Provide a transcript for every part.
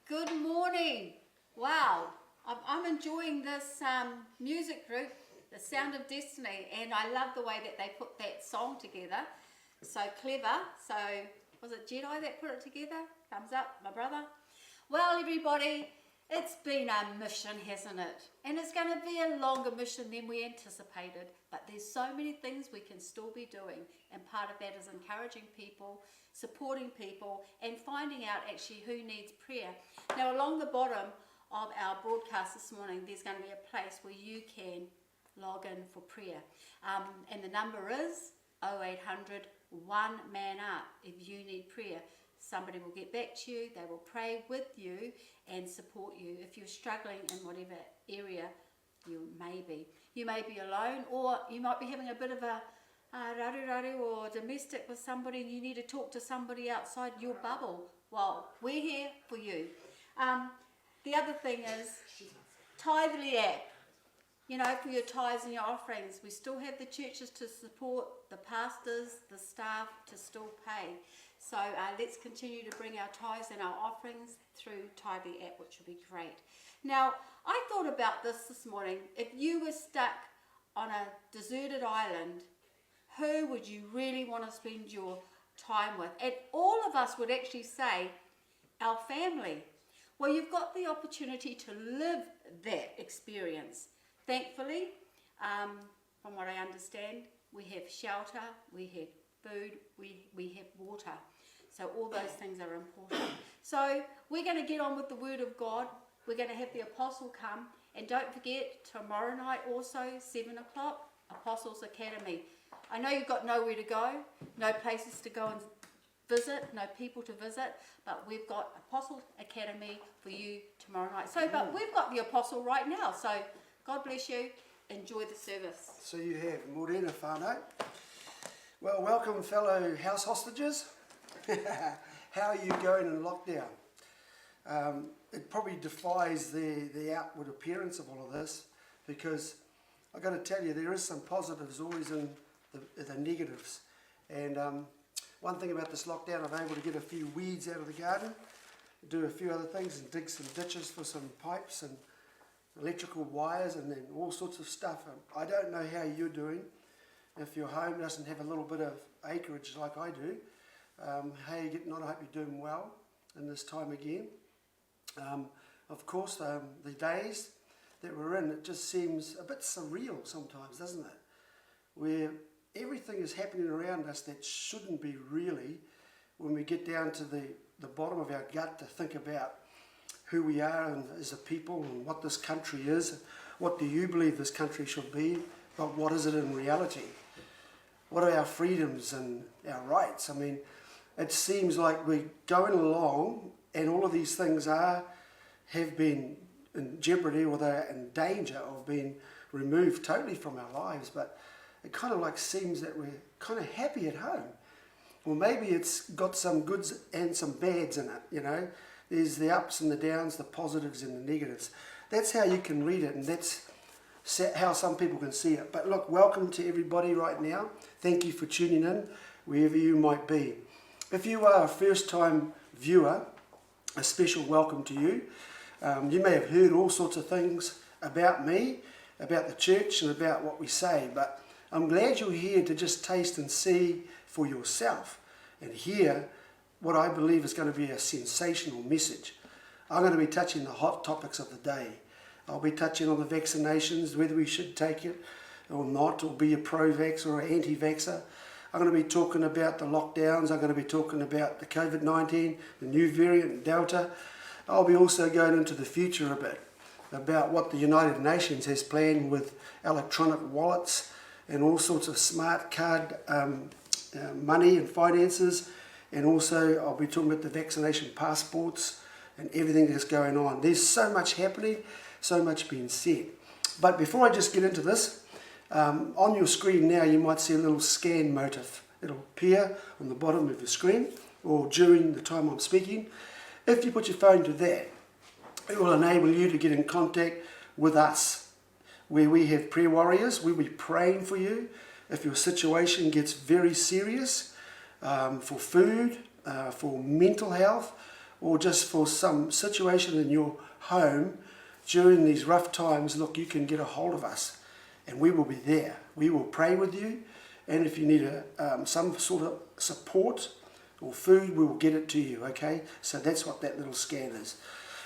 Good morning. Wow, I'm enjoying this music group, The Sound of Destiny, and I love the way that they put that song together. So clever. So, was it Jedi that put it together? Thumbs up, my brother. Well, everybody, it's been a mission, hasn't it? And it's going to be a longer mission than we anticipated, but there's so many things we can still be doing, and part of that is encouraging people, supporting people, and finding out actually who needs prayer. Now, along the bottom of our broadcast this morning, there's going to be a place where you can log in for prayer. And the number is 0800 1 Man Up if you need prayer. Somebody will get back to you, they will pray with you and support you if you're struggling in whatever area you may be. You may be alone, or you might be having a bit of a rari or domestic with somebody and you need to talk to somebody outside your bubble. Well, we're here for you. The other thing is Tithely app. You know, for your tithes and your offerings, we still have the churches to support, the pastors, the staff to still pay. So let's continue to bring our tithes and our offerings through Tithely app, which would be great. Now, I thought about this morning. If you were stuck on a deserted island, who would you really want to spend your time with? And all of us would actually say, our family. Well, you've got the opportunity to live that experience. Thankfully, from what I understand, we have shelter, we have food, we have water. So all those things are important. So we're going to get on with the Word of God. We're going to have the Apostle come. And don't forget, tomorrow night also, 7 o'clock, Apostles Academy. I know you've got nowhere to go, no places to go and visit, no people to visit, but we've got Apostle Academy for you tomorrow night. So, but we've got the Apostle right now, so God bless you. Enjoy the service. So you have Morena whānau. Well, welcome fellow house hostages. How are you going in lockdown? It probably defies the outward appearance of all of this, because I've got to tell you, there is some positives always in the negatives. And one thing about this lockdown, I'm able to get a few weeds out of the garden, do a few other things and dig some ditches for some pipes and electrical wires and then all sorts of stuff. I don't know how you're doing. If your home doesn't have a little bit of acreage like I do, how are you getting on? I hope you're doing well in this time again. Of course, the days that we're in, it just seems a bit surreal sometimes, doesn't it? Where everything is happening around us that shouldn't be really, when we get down to the bottom of our gut to think about who we are and as a people and what this country is. What do you believe this country should be, but what is it in reality? What are our freedoms and our rights? I mean, it seems like we're going along and all of these things have been in jeopardy, or they're in danger of being removed totally from our lives, but it kind of like seems that we're kind of happy at home. Well, maybe it's got some goods and some bads in it, you know. There's the ups and the downs, the positives and the negatives. That's how you can read it, and that's how some people can see it. But look, welcome to everybody right now. Thank you for tuning in, wherever you might be. If you are a first-time viewer, a special welcome to you. You may have heard all sorts of things about me, about the church and about what we say, but I'm glad you're here to just taste and see for yourself and hear what I believe is going to be a sensational message. I'm going to be touching the hot topics of the day. I'll be touching on the vaccinations, whether we should take it or not, or be a pro-vax or an anti-vaxxer. I'm going to be talking about the lockdowns. I'm going to be talking about the COVID-19, the new variant, Delta. I'll be also going into the future a bit, about what the United Nations has planned with electronic wallets and all sorts of smart card money and finances. And also I'll be talking about the vaccination passports and everything that's going on. There's so much happening, so much being said. But before I just get into this, on your screen now you might see a little scan motif. It'll appear on the bottom of your screen or during the time I'm speaking. If you put your phone to that, it will enable you to get in contact with us, where we have prayer warriors. We'll be praying for you if your situation gets very serious, for food, for mental health, or just for some situation in your home during these rough times, look, you can get a hold of us and we will be there. We will pray with you, and if you need some sort of support or food, we will get it to you, okay? So that's what that little scan is.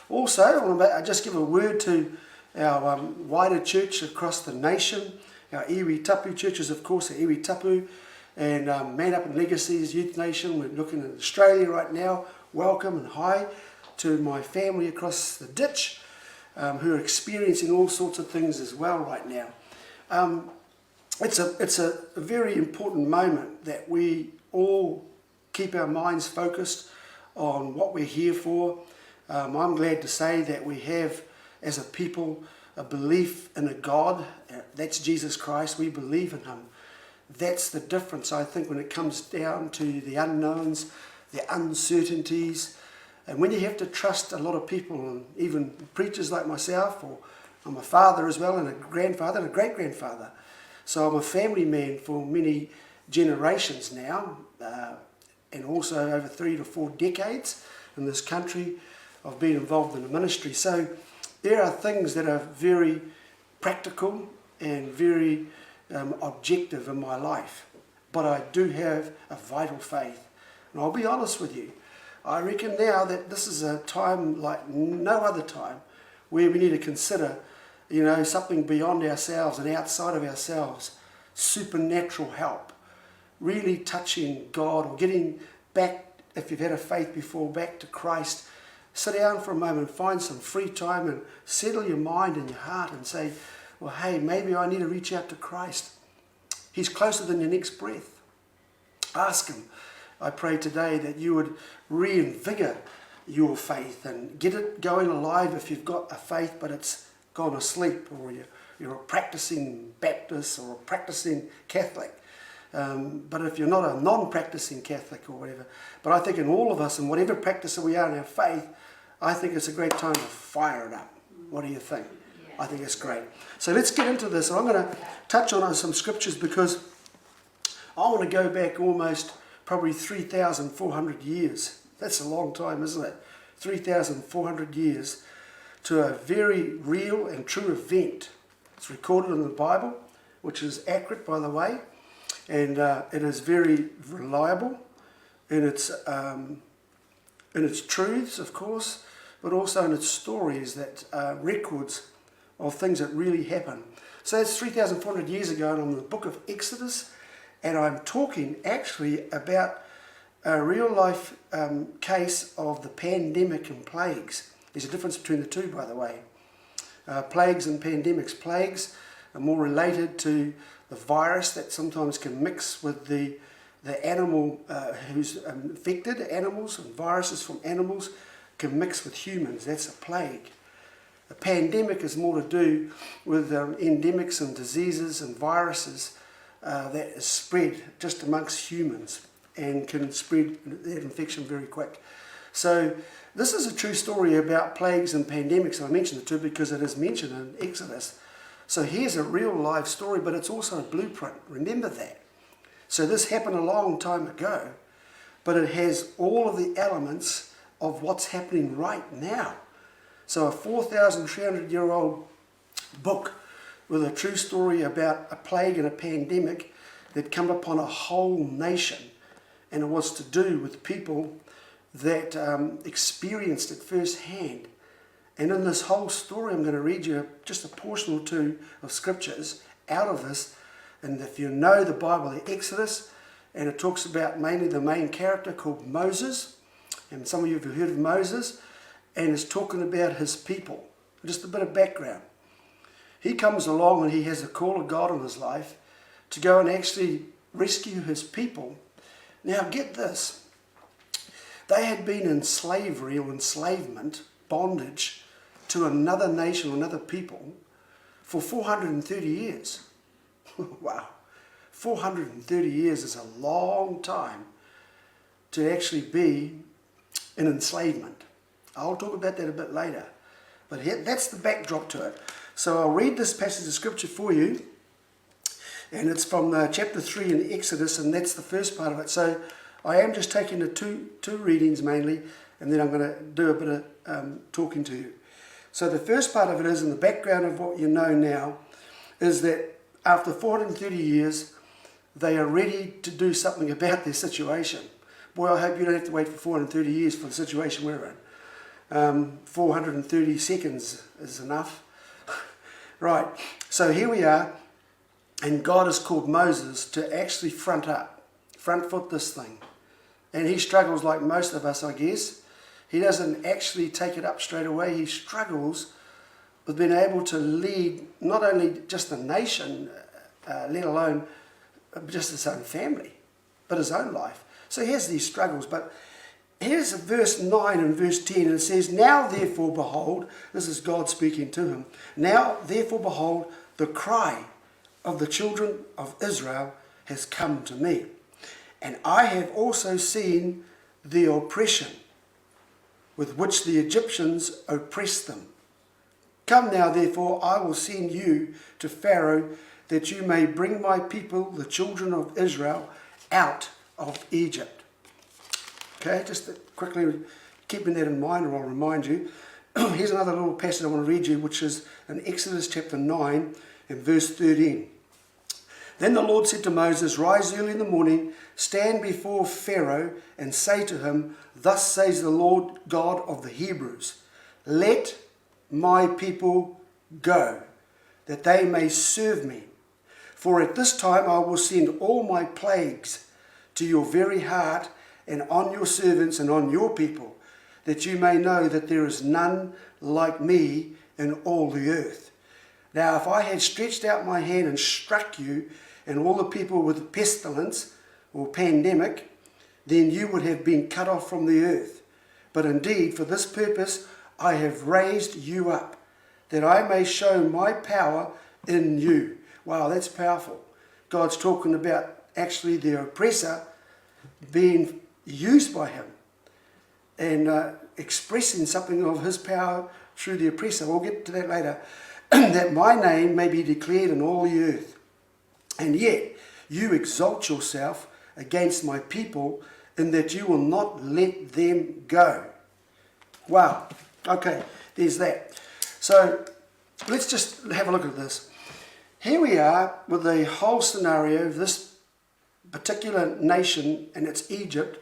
Also, I want to just give a word to our wider church across the nation. Our iwi tapu churches, of course, our iwi tapu, and Man Up in Legacies Youth Nation. We're looking at Australia right now. Welcome and hi to my family across the ditch, who are experiencing all sorts of things as well right now. It's a very important moment that we all keep our minds focused on what we're here for. I'm glad to say that we have, as a people, a belief in a God. That's Jesus Christ. We believe in Him. That's the difference, I think, when it comes down to the unknowns, the uncertainties. And when you have to trust a lot of people, and even preachers like myself, or I'm a father as well, and a grandfather, and a great-grandfather. So I'm a family man for many generations now, and also over 3 to 4 decades in this country I've been involved in the ministry. So there are things that are very practical and very objective in my life. But I do have a vital faith. And I'll be honest with you, I reckon now that this is a time like no other time where we need to consider, something beyond ourselves and outside of ourselves, supernatural help, really touching God or getting back, if you've had a faith before, back to Christ. Sit down for a moment, find some free time and settle your mind and your heart and say, well, hey, maybe I need to reach out to Christ. He's closer than your next breath. Ask Him. I pray today that you would reinvigorate your faith and get it going alive if you've got a faith but it's gone asleep, or you're a practicing Baptist or a practicing Catholic. But if you're not a non-practicing Catholic or whatever, but I think in all of us, in whatever practice that we are in our faith, I think it's a great time to fire it up. What do you think? I think it's great. So let's get into this. I'm going to touch on some scriptures because I want to go back almost probably 3,400 years. That's a long time, isn't it? 3,400 years to a very real and true event. It's recorded in the Bible, which is accurate, by the way, and it is very reliable in its truths, of course, but also in its stories, that records of things that really happen. So that's 3,400 years ago, and I'm in the book of Exodus, and I'm talking actually about a real life case of the pandemic and plagues. There's a difference between the two, by the way. Plagues and pandemics. Plagues are more related to the virus that sometimes can mix with the animal who's infected. Animals and viruses from animals can mix with humans. That's a plague. A pandemic is more to do with endemics and diseases and viruses that is spread just amongst humans and can spread that infection very quick. So this is a true story about plagues and pandemics, and I mention the two because it is mentioned in Exodus. So here's a real life story, but it's also a blueprint. Remember that. So this happened a long time ago, but it has all of the elements of what's happening right now. So a 4,300-year-old book with a true story about a plague and a pandemic that come upon a whole nation, and it was to do with people that experienced it firsthand. And in this whole story, I'm going to read you just a portion or two of scriptures out of this. And if you know the Bible, the Exodus, and it talks about mainly the main character called Moses, and some of you have heard of Moses, and it's talking about his people. Just a bit of background. He comes along and he has a call of God in his life to go and actually rescue his people. Now get this. They had been in slavery or enslavement, bondage, to another nation or another people for 430 years. Wow. 430 years is a long time to actually be in enslavement. I'll talk about that a bit later. But here, that's the backdrop to it. So I'll read this passage of scripture for you. And it's from chapter 3 in Exodus, and that's the first part of it. So I am just taking the two readings mainly, and then I'm going to do a bit of talking to you. So the first part of it is, in the background of what you know now, is that after 430 years, they are ready to do something about their situation. Boy, I hope you don't have to wait for 430 years for the situation we're in. 430 seconds is enough. Right, so here we are, and God has called Moses to actually front foot this thing. And he struggles like most of us, I guess. He doesn't actually take it up straight away. He struggles with being able to lead not only just a nation, let alone just his own family, but his own life. So he has these struggles. But here's verse 9 and verse 10, and it says, "Now therefore behold," this is God speaking to him, "Now therefore behold, the cry of the children of Israel has come to me. And I have also seen the oppression with which the Egyptians oppressed them. Come now, therefore, I will send you to Pharaoh, that you may bring my people, the children of Israel, out of Egypt." Okay, just quickly keeping that in mind, or I'll remind you. Here's another little passage I want to read you, which is in Exodus chapter 9 and verse 13. "Then the Lord said to Moses, Rise early in the morning, stand before Pharaoh, and say to him, Thus says the Lord God of the Hebrews, Let my people go, that they may serve me. For at this time I will send all my plagues to your very heart, and on your servants and on your people, that you may know that there is none like me in all the earth. Now if I had stretched out my hand and struck you and all the people with pestilence or pandemic, then you would have been cut off from the earth. But indeed, for this purpose I have raised you up, that I may show my power in you." Wow, that's powerful. God's talking about actually the oppressor being used by him and expressing something of his power through the oppressor. We'll get to that later. "That my name may be declared in all the earth. And yet you exalt yourself against my people, in that you will not let them go." Wow. Okay, there's that. So let's just have a look at this. Here we are with the whole scenario of this particular nation, and it's Egypt,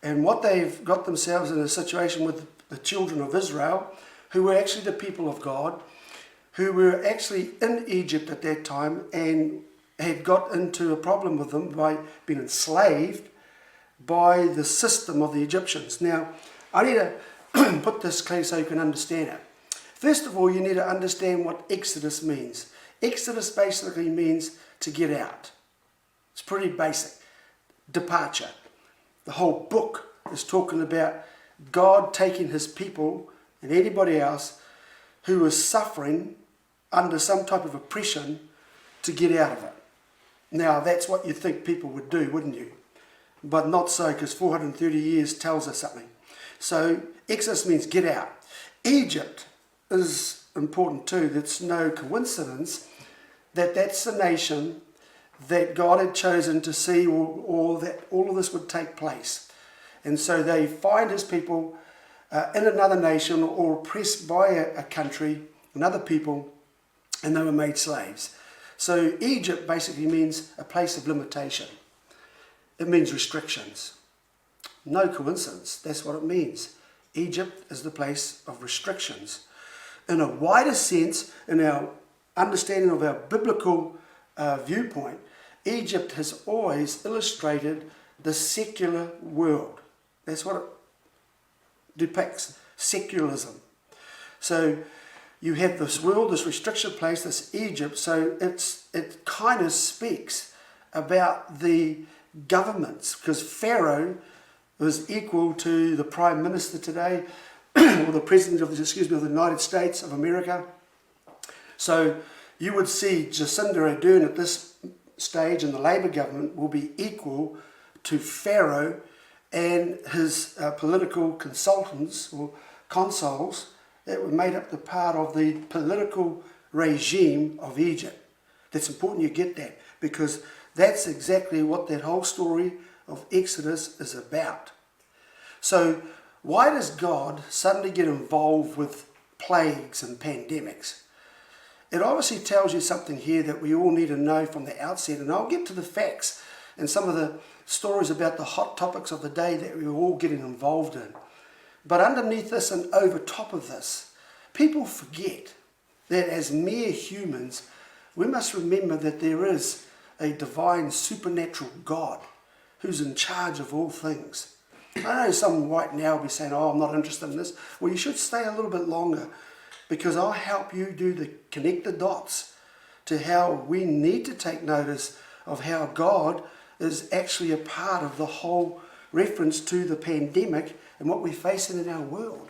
and what they've got themselves in a situation with the children of Israel, who were actually the people of God, who were actually in Egypt at that time and had got into a problem with them by being enslaved by the system of the Egyptians. Now, I need to put this clear so you can understand it. First of all, you need to understand what Exodus means. Exodus basically means to get out. It's pretty basic. Departure. The whole book is talking about God taking his people and anybody else who was suffering under some type of oppression to get out of it. Now, that's what you think people would do, wouldn't you? But not so, because 430 years tells us something. So Exodus means get out. Egypt is important too. It's no coincidence that that's the nation that God had chosen to see, or that all of this would take place. And so they find his people in another nation, or oppressed by a country, another people, and they were made slaves. So Egypt basically means a place of limitation. It means restrictions. No coincidence, that's what it means. Egypt is the place of restrictions. In a wider sense, in our understanding of our biblical viewpoint, Egypt has always illustrated the secular world. That's what it depicts, secularism. So you have this world, this restriction place, this Egypt, so it kind of speaks about the governments, because Pharaoh was equal to the Prime Minister today, or the President of the United States of America. So you would see Jacinda Ardern at this stage in the Labour government will be equal to Pharaoh and his political consultants or consuls that were made up the part of the political regime of Egypt. That's important you get that, because that's exactly what that whole story of Exodus is about. So Why does God suddenly get involved with plagues and pandemics? It obviously tells you something here that we all need to know from the outset, and I'll get to the facts and some of the stories about the hot topics of the day that we're all getting involved in. But underneath this and over top of this, people forget that as mere humans, we must remember that there is a divine supernatural God who's in charge of all things. I know some right now will be saying, oh, I'm not interested in this. Well, you should stay a little bit longer, because I'll help you connect the dots to how we need to take notice of how God is actually a part of the whole reference to the pandemic and what we're facing in our world.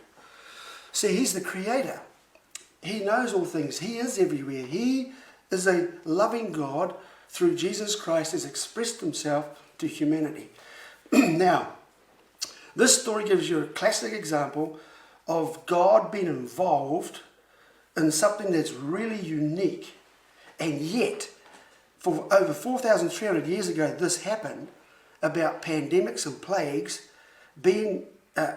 See, He's the Creator. He knows all things. He is everywhere. He is a loving God through Jesus Christ has expressed Himself to humanity. Now, this story gives you a classic example of God being involved in something that's really unique, and yet, for over 4,300 years ago, this happened about pandemics and plagues being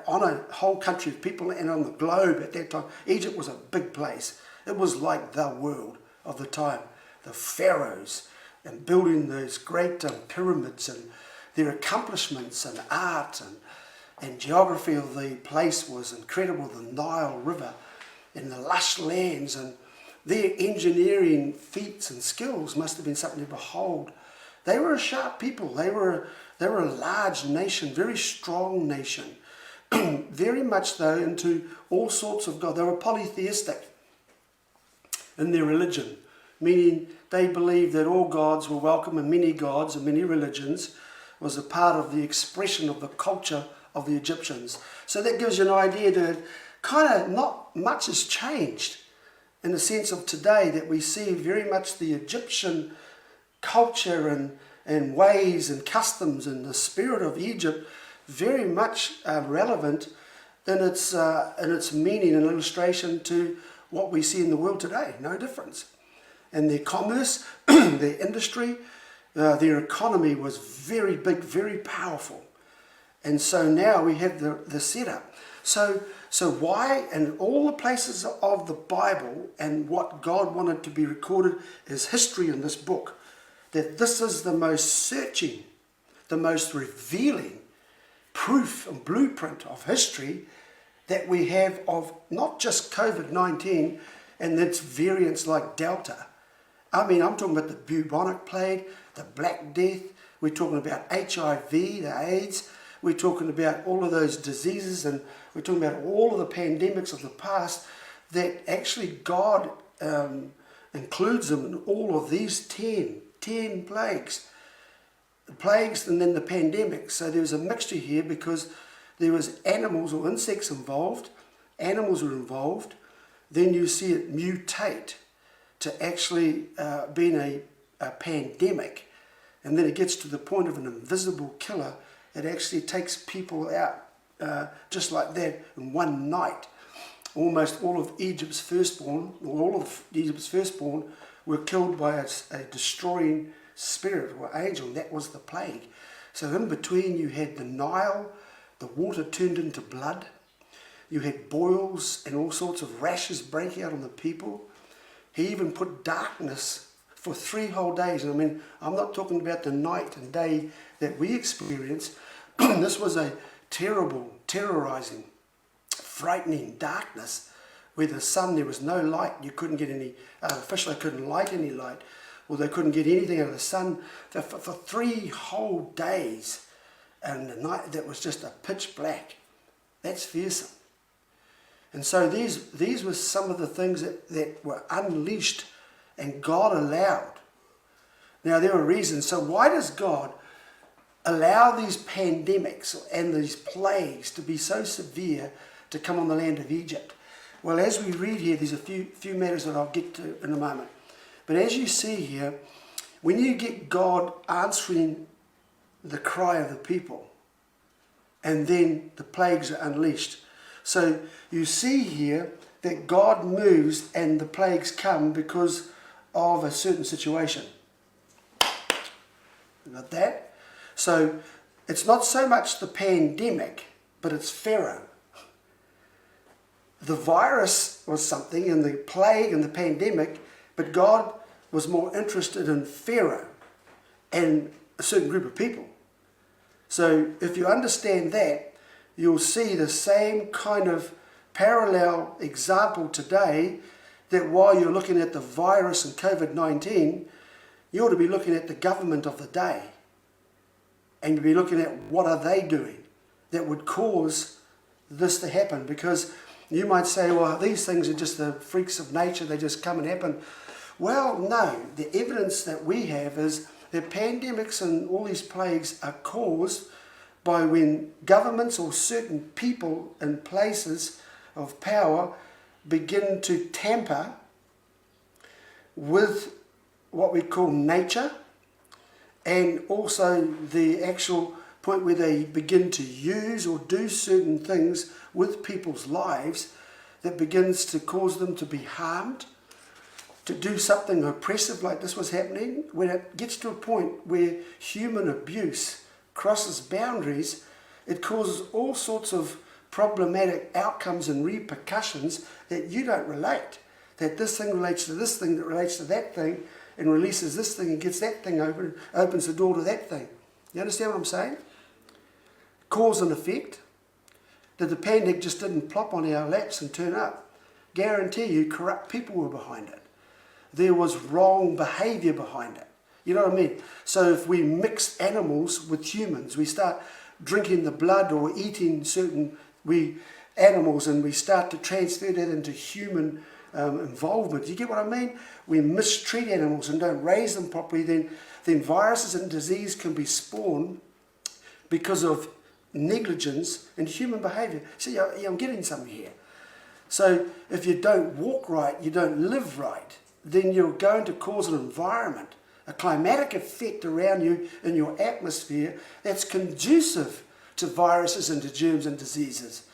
on a whole country of people and on the globe at that time. Egypt was a big place. It was like the world of the time. The pharaohs and building those great pyramids and their accomplishments and art and geography of the place was incredible. The Nile River and the lush lands and their engineering feats and skills must have been something to behold. They were a sharp people. They were a large nation, very strong nation, very much though into all sorts of God. They were polytheistic in their religion, meaning they believed that all gods were welcome, and many gods and many religions was a part of the expression of the culture of the Egyptians. So that gives you an idea that kind of not much has changed in the sense of today, that we see very much the Egyptian culture and ways and customs and the spirit of Egypt very much relevant in its meaning and illustration to what we see in the world today. No difference. And their commerce, their industry, their economy was very big, very powerful. And so now we have the setup. So why, in all the places of the Bible and what God wanted to be recorded is history in this book, that this is the most searching, the most revealing proof and blueprint of history that we have of not just COVID-19 and its variants like Delta. I mean, I'm talking about the bubonic plague, the Black Death, we're talking about HIV, the AIDS, we're talking about all of those diseases, and we're talking about all of the pandemics of the past, that actually God includes them in all of these 10 plagues. The plagues and then the pandemics. So there was a mixture here because there was animals or insects involved, animals were involved, then you see it mutate to actually being a pandemic, and then it gets to the point of an invisible killer. It actually takes people out just like that in one night. Almost all of Egypt's firstborn, or all of Egypt's firstborn, were killed by a destroying spirit or angel. That was the plague. So in between you had the Nile, the water turned into blood. You had boils and all sorts of rashes breaking out on the people. He even put darkness for 3 whole days. And I mean, I'm not talking about the night and day that we experience. This was a terrible, terrorizing, frightening darkness where the sun, there was no light. You couldn't get any, officially couldn't light any light, or they couldn't get anything out of the sun for 3 whole days. And the night, that was just a pitch black. That's fearsome. And so these were some of the things that were unleashed and God allowed. Now there are reasons. So why does God allow these pandemics and these plagues to be so severe to come on the land of Egypt? Well, as we read here, there's a few matters that I'll get to in a moment. But as you see here, we need to get God answering the cry of the people, and then the plagues are unleashed. So you see here that God moves and the plagues come because of a certain situation. Got that? So it's not so much the pandemic, but it's Pharaoh. the virus was something, and the plague and the pandemic, but God was more interested in Pharaoh and a certain group of people. So if you understand that, you'll see the same kind of parallel example today, that while you're looking at the virus and COVID-19, you ought to be looking at the government of the day. And you'll be looking at what are they doing that would cause this to happen. Because you might say, well, these things are just the freaks of nature, they just come and happen. Well, no, the evidence that we have is that pandemics and all these plagues are caused by when governments or certain people in places of power begin to tamper with what we call nature, and also the actual point where they begin to use or do certain things with people's lives that begins to cause them to be harmed, to do something oppressive like this was happening. When it gets to a point where human abuse crosses boundaries, it causes all sorts of problematic outcomes and repercussions that you don't relate. That this thing relates to this thing, that relates to that thing, and releases this thing and gets that thing open, opens the door to that thing. You understand what I'm saying? Cause and effect. That the pandemic just didn't plop on our laps and turn up. Guarantee you, corrupt people were behind it. There was wrong behaviour behind it. You know what I mean? So if we mix animals with humans, we start drinking the blood or eating certain animals, and we start to transfer that into human involvement. Do you get what I mean? We mistreat animals and don't raise them properly, then viruses and disease can be spawned because of negligence and human behaviour. See, I'm getting something here. So if you don't walk right, you don't live right, then you're going to cause an environment, a climatic effect around you in your atmosphere that's conducive to viruses and to germs and diseases.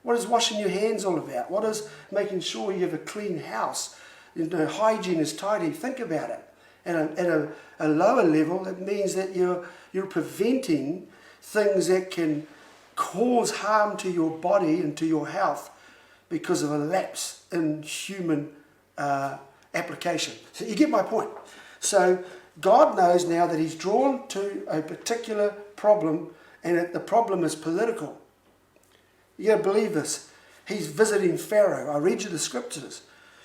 What is washing your hands all about? What is making sure you have a clean house? You know, hygiene is tidy. Think about it. And at a lower level, it means that you're preventing things that can cause harm to your body and to your health because of a lapse in human application. So you get my point. So God knows now that he's drawn to a particular problem, and that the problem is political. You got to believe this. He's visiting Pharaoh. I read you the scriptures.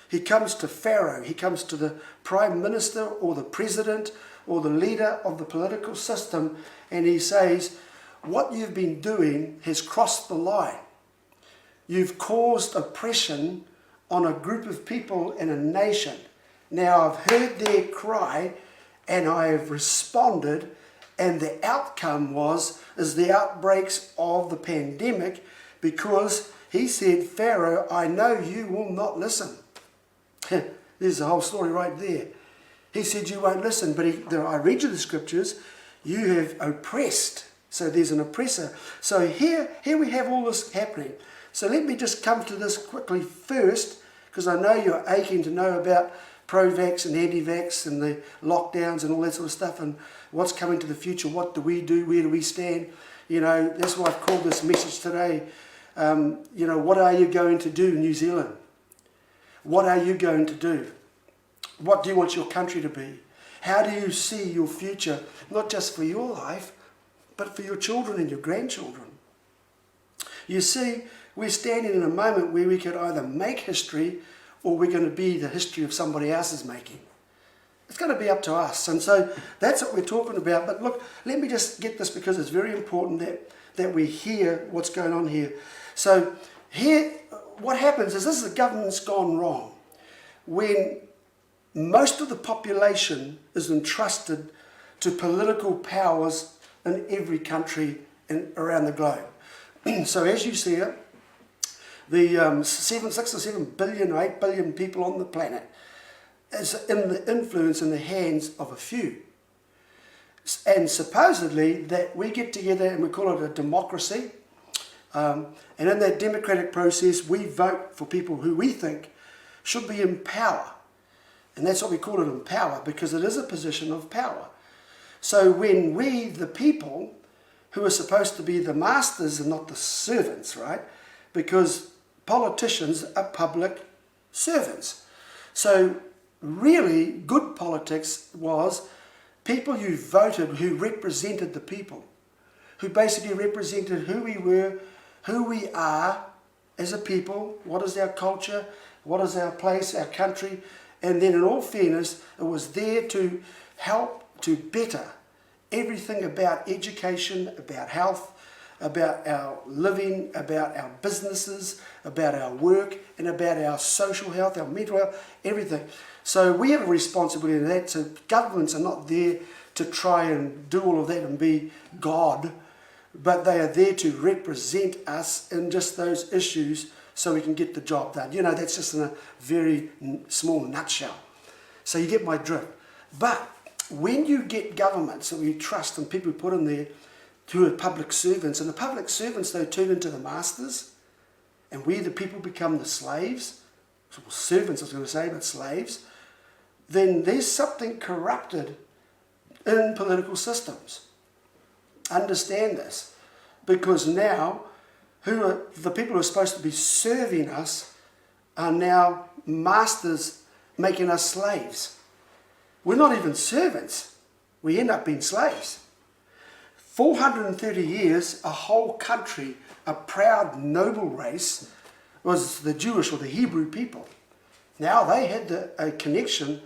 He comes to Pharaoh. He comes to the prime minister or the president or the leader of the political system, and he says, what you've been doing has crossed the line. You've caused oppression on a group of people in a nation. Now I've heard their cry and I have responded, and the outcome is the outbreaks of the pandemic, because he said, Pharaoh, I know you will not listen. There's the whole story right there. He said you won't listen, but I read you the scriptures, you have oppressed. So there's an oppressor. So here we have all this happening. So let me just come to this quickly first, because I know you're aching to know about pro-vax and anti-vax and the lockdowns and all that sort of stuff, and what's coming to the future, what do we do, where do we stand? You know, that's why I've called this message today, you know, what are you going to do, New Zealand? What are you going to do? What do you want your country to be? How do you see your future, not just for your life, but for your children and your grandchildren? You see, we're standing in a moment where we could either make history, or we're going to be the history of somebody else's making. It's going to be up to us. And so that's what we're talking about. But look, let me just get this, because it's very important that we hear what's going on here. So here, what happens is the government's gone wrong when most of the population is entrusted to political powers in every country around the globe. So as you see it, the 6 or 7 billion or 8 billion people on the planet is in the influence in the hands of a few. And supposedly that we get together and we call it a democracy. And in that democratic process, we vote for people who we think should be in power. And that's what we call it, in power, because it is a position of power. So when we, the people, who are supposed to be the masters and not the servants, right? Because politicians are public servants. So really good politics was people you voted who represented the people, who basically represented who we were, who we are as a people, what is our culture, what is our place, our country, and then in all fairness, it was there to help to better everything about education, about health, about our living, about our businesses, about our work, and about our social health, our mental health, everything. So we have a responsibility in that. So governments are not there to try and do all of that and be God, but they are there to represent us in just those issues so we can get the job done. You know, that's just in a very small nutshell. So you get my drift. But when you get governments that we trust and people put in there who are public servants, and the public servants, they turn into the masters, and we, the people, become the slaves, well, servants I was going to say, but slaves, then there's something corrupted in political systems. Understand this, because now the people who are supposed to be serving us are now masters making us slaves. We're not even servants. We end up being slaves. 430 years, a whole country, a proud, noble race, was the Jewish or the Hebrew people. Now they had a connection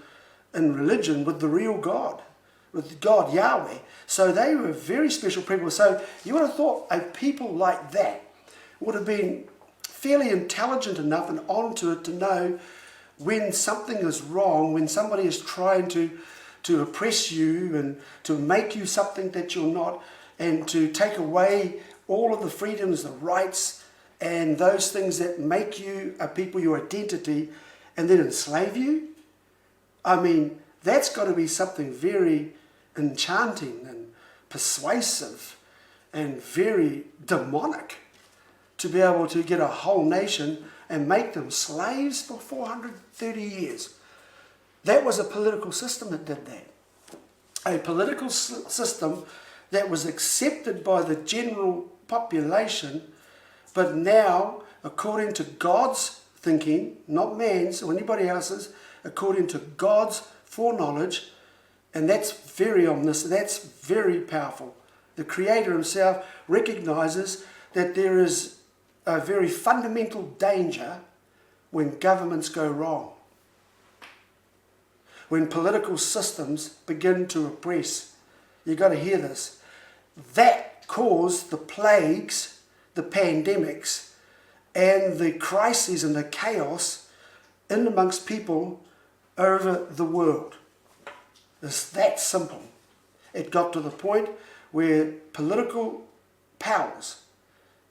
in religion with the real God, with God, Yahweh. So they were very special people. So you would have thought a people like that would have been fairly intelligent enough and onto it to know when something is wrong, when somebody is trying to oppress you and to make you something that you're not, and to take away all of the freedoms, the rights, and those things that make you a people, your identity, and then enslave you. I mean, that's got to be something very enchanting and persuasive and very demonic to be able to get a whole nation and make them slaves for 430 years. That was a political system that did that. A political system that was accepted by the general population, but now, according to God's thinking, not man's or anybody else's, according to God's foreknowledge, and that's very omniscient, that's very powerful. The Creator himself recognizes that there is a very fundamental danger when governments go wrong, when political systems begin to oppress. You've got to hear this. That caused the plagues, the pandemics, and the crises and the chaos in amongst people over the world. It's that simple. It got to the point where political powers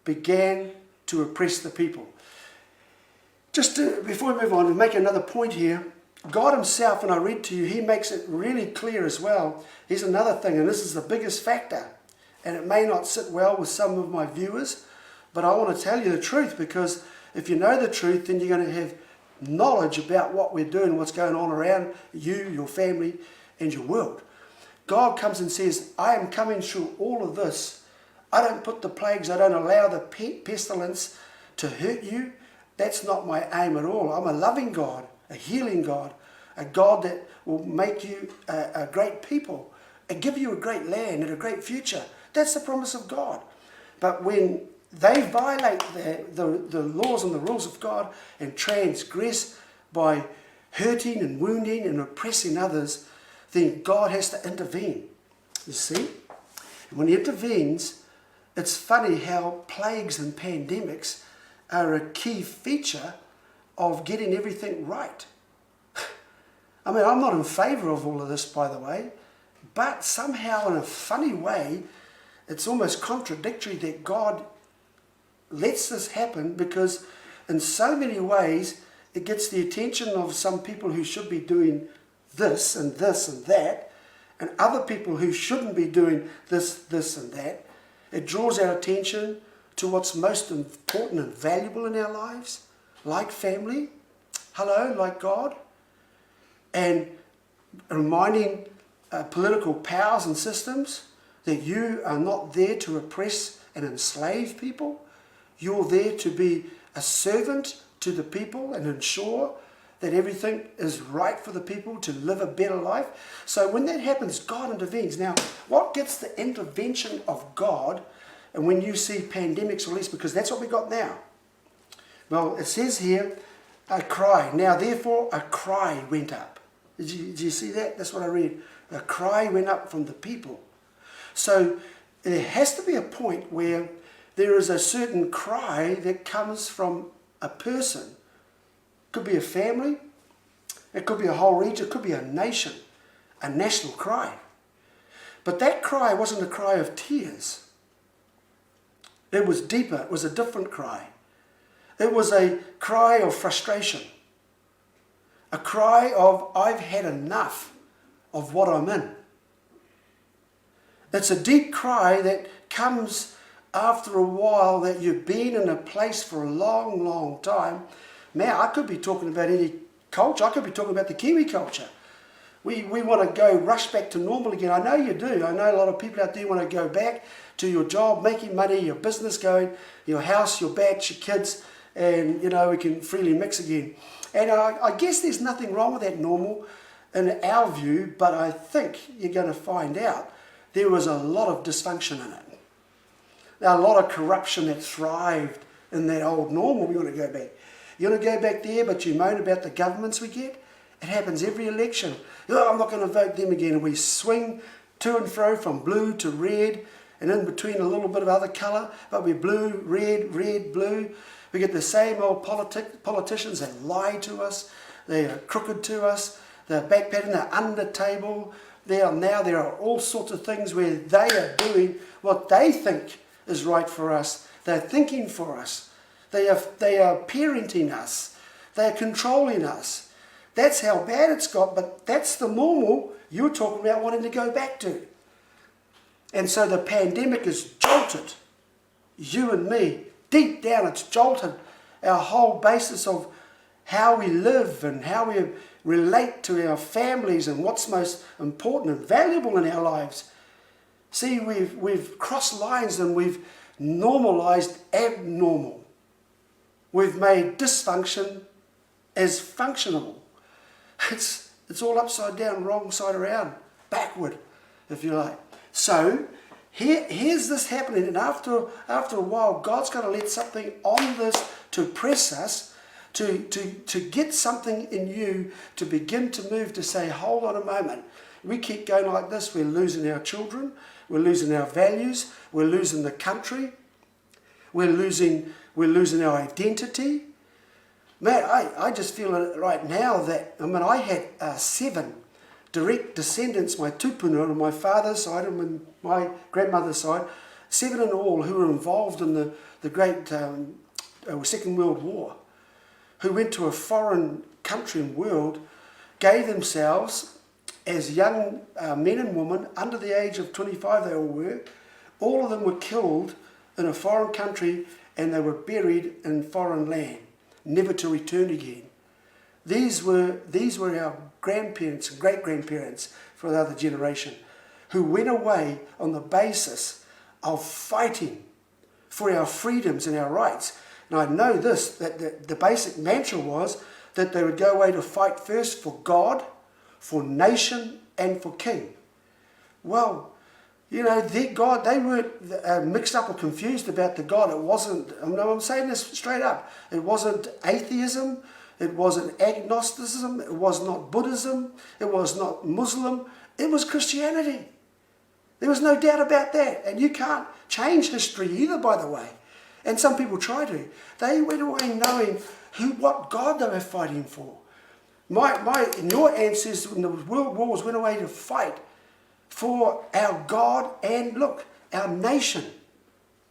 began to oppress the people. Before we move on, to make another point here, God himself, and I read to you, he makes it really clear as well. Here's another thing, and this is the biggest factor, and it may not sit well with some of my viewers, but I want to tell you the truth, because if you know the truth, then you're going to have knowledge about what we're doing, what's going on around you, your family, and your world. God comes and says, I am coming through all of this. I don't put the plagues, I don't allow the pestilence to hurt you. That's not my aim at all. I'm a loving God, a healing God, a God that will make you a great people and give you a great land and a great future. That's the promise of God. But when they violate the laws and the rules of God and transgress by hurting and wounding and oppressing others, then God has to intervene. You see? When he intervenes, it's funny how plagues and pandemics are a key feature of getting everything right. I mean, I'm not in favour of all of this, by the way, but somehow in a funny way, it's almost contradictory that God lets this happen, because in so many ways it gets the attention of some people who should be doing this and this and that, and other people who shouldn't be doing this, this and that. It draws our attention to what's most important and valuable in our lives, like family, like God, and reminding political powers and systems that you are not there to oppress and enslave people. You're there to be a servant to the people and ensure that everything is right for the people to live a better life. So when that happens, God intervenes. Now, what gets the intervention of God, and when you see pandemics released, because that's what we got now. Well, it says here, a cry. Now, therefore, a cry went up. Did you see that? That's what I read. A cry went up from the people. So there has to be a point where there is a certain cry that comes from a person. It could be a family. It could be a whole region. It could be a nation, a national cry. But that cry wasn't a cry of tears. It was deeper. It was a different cry. It was a cry of frustration. A cry of, I've had enough of what I'm in. It's a deep cry that comes after a while that you've been in a place for a long, long time. Now, I could be talking about any culture. I could be talking about the Kiwi culture. We want to go rush back to normal again. I know you do. I know a lot of people out there want to go back to your job, making money, your business going, your house, your bats, your kids, and, we can freely mix again. And I guess there's nothing wrong with that normal in our view, but I think you're going to find out there was a lot of dysfunction in it. A lot of corruption that thrived in that old normal. We want to go back. You want to go back there, but you moan about the governments we get? It happens every election. Oh, I'm not going to vote them again. And we swing to and fro from blue to red, and in between a little bit of other colour, but we're blue, red, blue. We get the same old politicians that lie to us. They are crooked to us. They're backpatting. They're under table. There are all sorts of things where they are doing what they think is right for us. They're thinking for us. They are parenting us. They're controlling us. That's how bad it's got, but that's the normal you're talking about wanting to go back to. And so the pandemic has jolted you and me. Deep down it's jolted our whole basis of how we live and how we relate to our families and what's most important and valuable in our lives. See, we've crossed lines and we've normalized abnormal. We've made dysfunction as functional. It's all upside down, wrong side around, backward, if you like. So here's this happening, and after a while, God's going to let something on this to press us, to get something in you to begin to move, to say, hold on a moment. We keep going like this, we're losing our children, we're losing our values, we're losing the country, we're losing our identity. Man, I just feel it right now that, I had 7 direct descendants, my tupuna on my father's side and my grandmother's side, 7 in all who were involved in the great Second World War, who went to a foreign country and world, gave themselves as young men and women under the age of 25, they all were. All of them were killed in a foreign country and they were buried in foreign land, never to return again. These were our grandparents and great-grandparents for the other generation who went away on the basis of fighting for our freedoms and our rights. And I know this, that the basic mantra was that they would go away to fight first for God, for nation, and for king. Well, their God, they weren't mixed up or confused about the God. It wasn't, I'm saying this straight up, it wasn't atheism, it wasn't agnosticism, it was not Buddhism, it was not Muslim, it was Christianity. There was no doubt about that. And you can't change history either, by the way. And some people try to. They went away knowing what God they were fighting for. Your ancestors in the world wars went away to fight for our God and, look, our nation,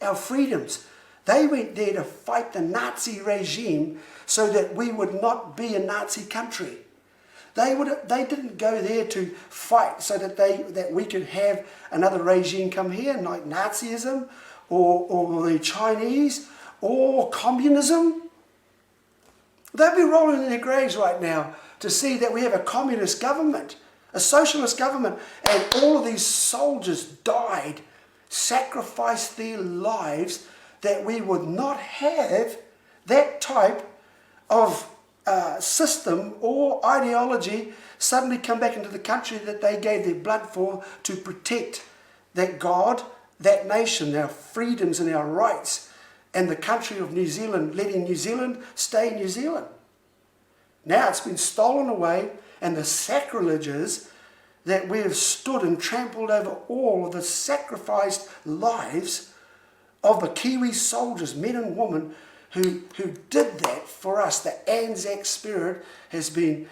our freedoms. They went there to fight the Nazi regime so that we would not be a Nazi country. They didn't go there to fight so that we could have another regime come here, like Nazism or the Chinese or communism. They'd be rolling in their graves right now to see that we have a communist government, a socialist government, and all of these soldiers died, sacrificed their lives that we would not have that type of system or ideology suddenly come back into the country that they gave their blood for to protect that God, that nation, our freedoms and our rights, and the country of New Zealand, letting New Zealand stay New Zealand. Now it's been stolen away, and the sacrileges that we have stood and trampled over all of the sacrificed lives of the Kiwi soldiers, men and women, who did that for us. The Anzac spirit has been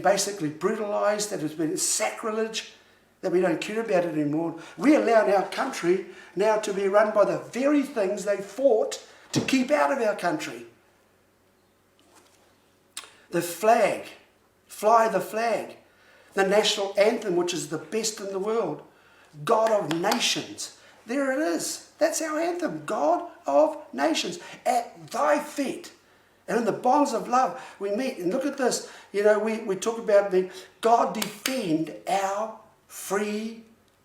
basically brutalised, that has been sacrilege, that we don't care about it anymore. We allow our country now to be run by the very things they fought to keep out of our country. The flag, fly the flag. The national anthem, which is the best in the world. God of nations. There it is. That's our anthem. God of nations. At thy feet. And in the bonds of love we meet. And look at this. You know, we talk about the God defend our free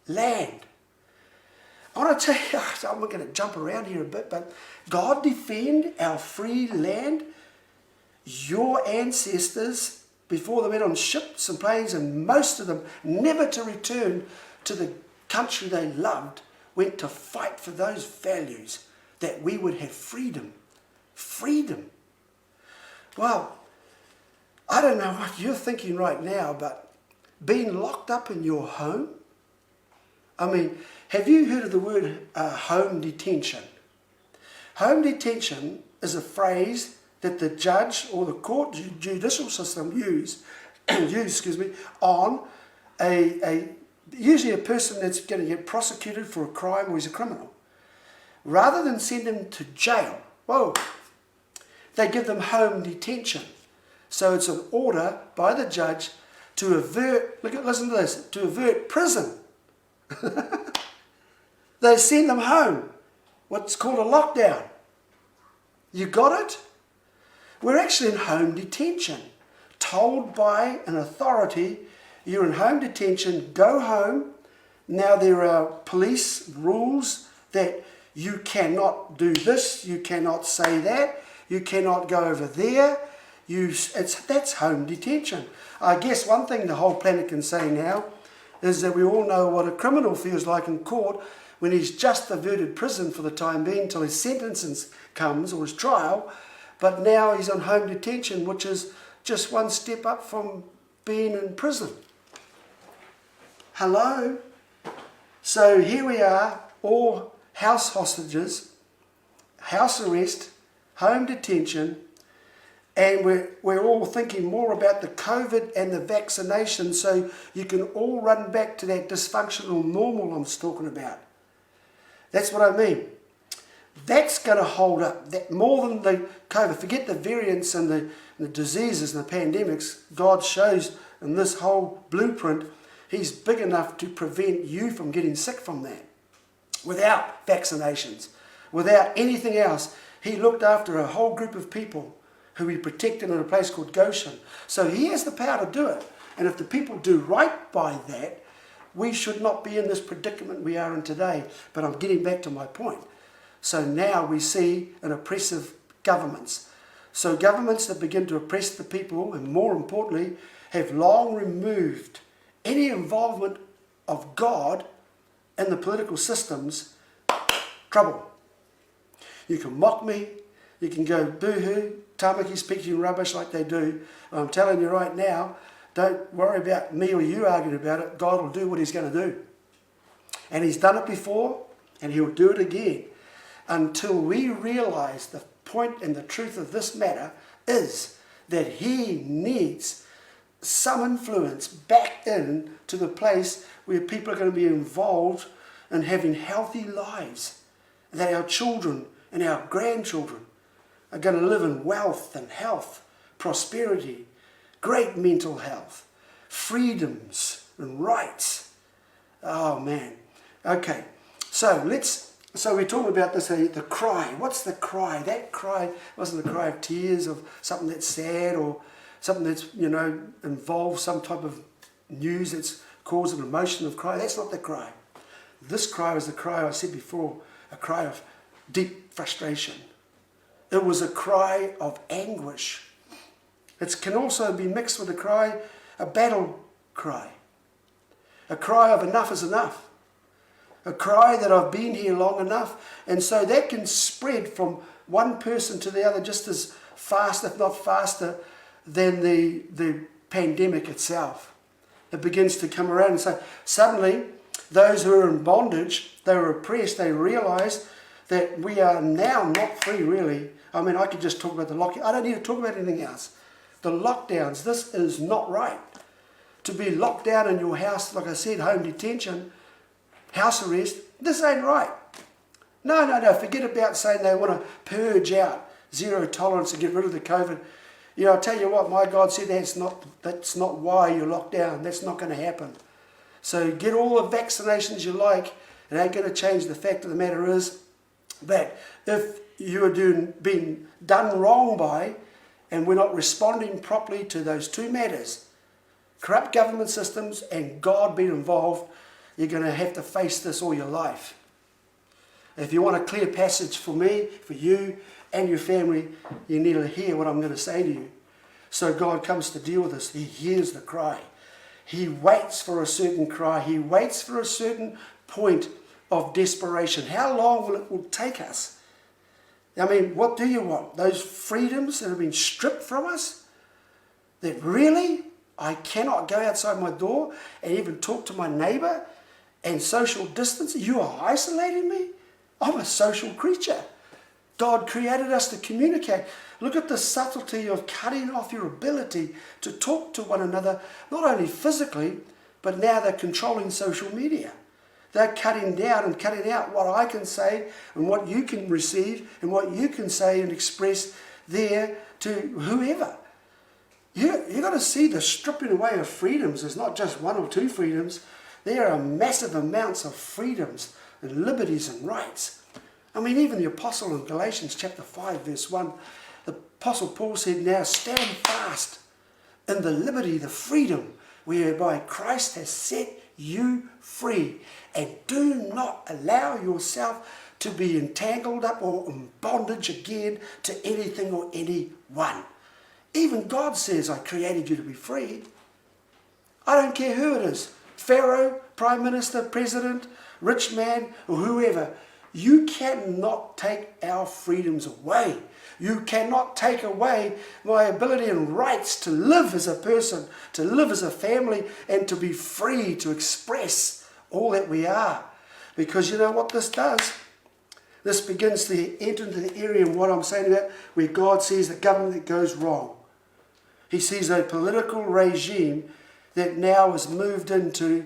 land. I want to tell you, I'm going to jump around here a bit, but God defend our free land. Your ancestors, before they went on ships and planes, and most of them never to return to the country they loved, went to fight for those values, that we would have freedom. Freedom. Well, I don't know what you're thinking right now, but being locked up in your home, I mean, have you heard of the word home detention? Home detention is a phrase that the judge or the court judicial system use on usually a person that's going to get prosecuted for a crime or he's a criminal. Rather than send him to jail, they give them home detention. So it's an order by the judge to avert, listen to this, to avert prison. They send them home, what's called a lockdown. You got it? We're actually in home detention, told by an authority, you're in home detention, go home. Now there are police rules that you cannot do this, you cannot say that, you cannot go over there. That's home detention. I guess one thing the whole planet can say now is that we all know what a criminal feels like in court when he's just averted prison for the time being till his sentence comes or his trial. But now he's on home detention, which is just one step up from being in prison. Hello? So here we are, all house hostages, house arrest, home detention, and we're all thinking more about the COVID and the vaccination, so you can all run back to that dysfunctional normal I'm talking about. That's what I mean. That's going to hold up. That more than the COVID. Forget the variants and the diseases and the pandemics. God shows in this whole blueprint, He's big enough to prevent you from getting sick from that. Without vaccinations, without anything else. He looked after a whole group of people who He protected in a place called Goshen. So He has the power to do it. And if the people do right by that, we should not be in this predicament we are in today. But I'm getting back to my point. So now we see an oppressive governments. So governments that begin to oppress the people, and more importantly, have long removed any involvement of God in the political systems. Trouble. You can mock me, you can go boo-hoo, tamaki speaking rubbish like they do. I'm telling you right now, don't worry about me or you arguing about it. God will do what He's going to do. And He's done it before, and He'll do it again. Until we realize the point and the truth of this matter is that He needs some influence back in to the place where people are going to be involved in having healthy lives. That our children and our grandchildren are going to live in wealth and health, prosperity, great mental health, freedoms and rights. Oh man. Okay, so we're talking about this, the cry. What's the cry? That cry wasn't the cry of tears, of something that's sad or something that's, involves some type of news that's caused an emotion of cry. That's not the cry. This cry was the cry I said before, a cry of deep frustration, It was a cry of anguish. It can also be mixed with a battle cry. A cry of enough is enough. A cry that I've been here long enough. And so that can spread from one person to the other just as fast, if not faster, than the pandemic itself. It begins to come around, and so suddenly those who are in bondage, they were oppressed, they realised that we are now not free really. I mean, I could just talk about the lockdown. I don't need to talk about anything else. The lockdowns, this is not right. To be locked down in your house, like I said, home detention, house arrest, this ain't right. No, forget about saying they want to purge out, zero tolerance and get rid of the COVID. You know, I'll tell you what, my God said that's not why you're locked down. That's not going to happen. So get all the vaccinations you like. It ain't going to change. The fact of the matter is that if you are being done wrong by, and we're not responding properly to those two matters, corrupt government systems and God being involved, you're going to have to face this all your life. If you want a clear passage for me, for you and your family, you need to hear what I'm going to say to you. So God comes to deal with us. He hears the cry. He waits for a certain cry. He waits for a certain point of desperation. How long will it take us? I mean, what do you want? Those freedoms that have been stripped from us? That really, I cannot go outside my door and even talk to my neighbour and social distance? You are isolating me? I'm a social creature. God created us to communicate. Look at the subtlety of cutting off your ability to talk to one another, not only physically, but now they're controlling social media. They're cutting down and cutting out what I can say and what you can receive and what you can say and express there to whoever. You've got to see the stripping away of freedoms. There's not just one or two freedoms. There are massive amounts of freedoms and liberties and rights. I mean, even the Apostle in Galatians chapter 5, verse 1, the Apostle Paul said, now stand fast in the liberty, the freedom, whereby Christ has set you free. And do not allow yourself to be entangled up or in bondage again to anything or anyone. Even God says, I created you to be free. I don't care who it is, Pharaoh, Prime Minister, President, rich man, or whoever. You cannot take our freedoms away. You cannot take away my ability and rights to live as a person, to live as a family, and to be free to express all that we are. Because you know what this does? This begins to enter into the area of what I'm saying about where God sees the government that goes wrong. He sees a political regime that now is moved into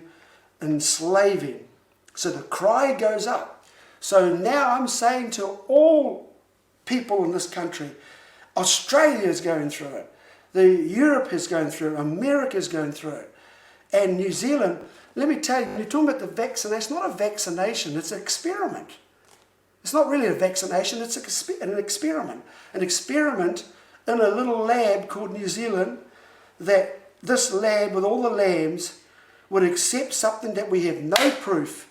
enslaving. So the cry goes up. So now I'm saying to all people in this country, Australia is going through it. Europe is going through it. America is going through it. And New Zealand, let me tell you, you're talking about the vaccination. It's not a vaccination, it's an experiment. It's not really a vaccination, it's an experiment. An experiment in a little lab called New Zealand, that this lab with all the lambs would accept something that we have no proof,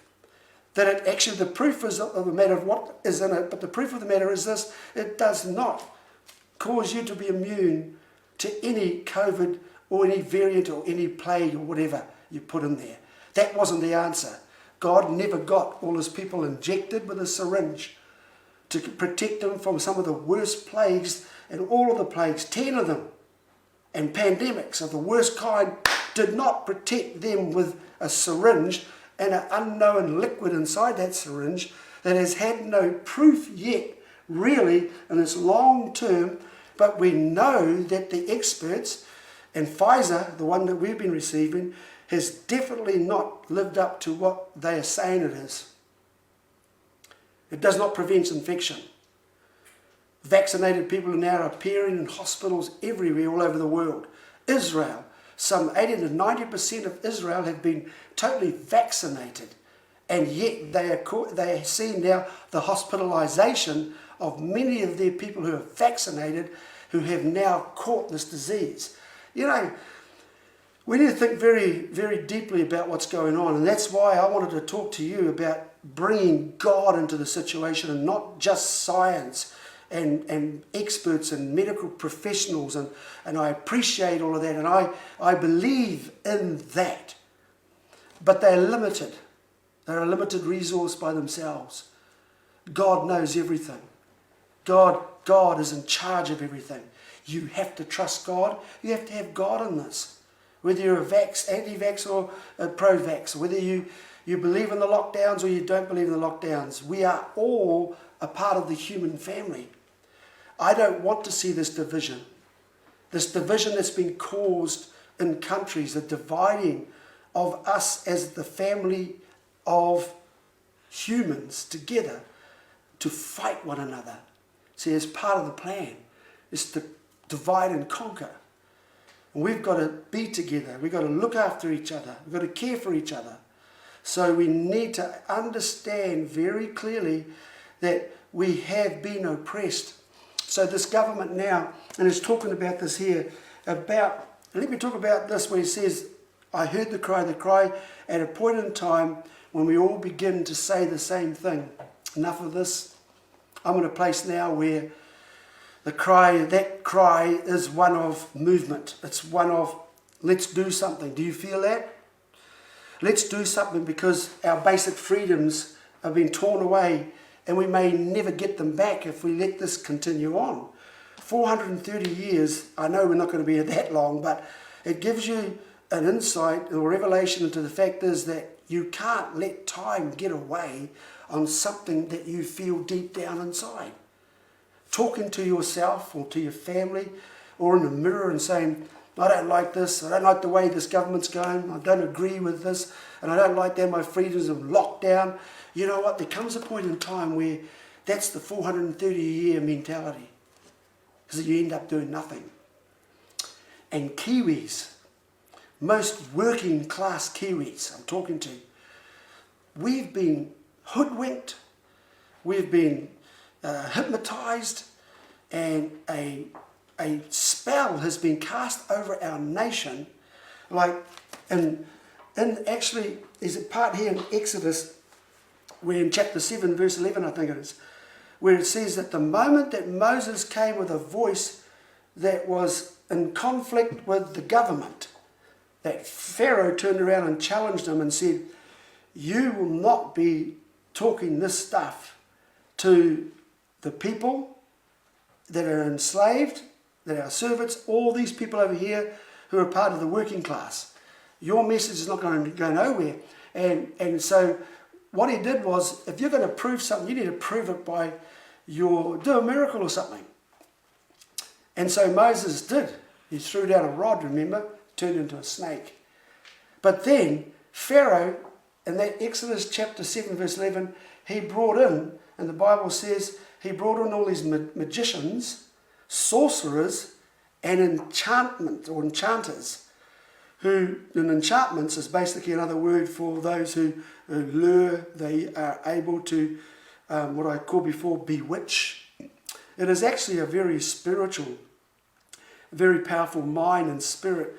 that it actually, the proof is of the matter of what is in it, but the proof of the matter is this: it does not cause you to be immune to any COVID or any variant or any plague or whatever you put in there. That wasn't the answer. God never got all his people injected with a syringe to protect them from some of the worst plagues, and all of the plagues, 10 of them, and pandemics of the worst kind, did not protect them with a syringe and an unknown liquid inside that syringe that has had no proof yet, really, in its long term. But we know that the experts, and Pfizer, the one that we've been receiving, has definitely not lived up to what they are saying it is. It does not prevent infection. Vaccinated people are now appearing in hospitals everywhere all over the world. Israel, some 80 to 90% of Israel have been totally vaccinated, and yet they are seeing now the hospitalization of many of their people who are vaccinated who have now caught this disease. You know, we need to think very, very deeply about what's going on, and that's why I wanted to talk to you about bringing God into the situation and not just science and experts and medical professionals, and I appreciate all of that, and I believe in that. But they're limited. They're a limited resource by themselves. God knows everything. God is in charge of everything. You have to trust God. You have to have God in this. Whether you're a anti-vax or a pro-vax, whether you believe in the lockdowns or you don't believe in the lockdowns, we are all a part of the human family. I don't want to see this division that's been caused in countries, the dividing of us as the family of humans together to fight one another. See, as part of the plan is to divide and conquer. And we've got to be together. We've got to look after each other. We've got to care for each other. So we need to understand very clearly that we have been oppressed. So this government now, and it's talking about this here, let me talk about this where he says, I heard the cry at a point in time when we all begin to say the same thing. Enough of this. I'm in a place now where that cry is one of movement. It's one of, let's do something. Do you feel that? Let's do something, because our basic freedoms have been torn away and we may never get them back if we let this continue on. 430 years, I know we're not going to be here that long, but it gives you an insight or revelation into the fact is that you can't let time get away on something that you feel deep down inside. Talking to yourself or to your family or in the mirror and saying, I don't like this, I don't like the way this government's going, I don't agree with this, and I don't like that my freedoms are locked down. You know what, there comes a point in time where that's the 430-year mentality, because you end up doing nothing. And Kiwis, most working class Kiwis I'm talking to, we've been hoodwinked, we've been hypnotized, and a spell has been cast over our nation. Like, and actually, there's a part here in Exodus, where in chapter 7, verse 11, I think it is, where it says that the moment that Moses came with a voice that was in conflict with the government, that Pharaoh turned around and challenged him and said, you will not be talking this stuff to the people that are enslaved, that are servants, all these people over here who are part of the working class. Your message is not going to go nowhere. And so what he did was, if you're going to prove something, you need to prove it by do a miracle or something. And so Moses did. He threw down a rod, remember, turned into a snake. But then Pharaoh, in that Exodus chapter 7 verse 11, he brought in, and the Bible says, he brought in all these magicians, sorcerers, and enchanters, who, and enchantments is basically another word for those who lure, they are able to, what I called before, bewitch. It is actually a very spiritual, very powerful mind and spirit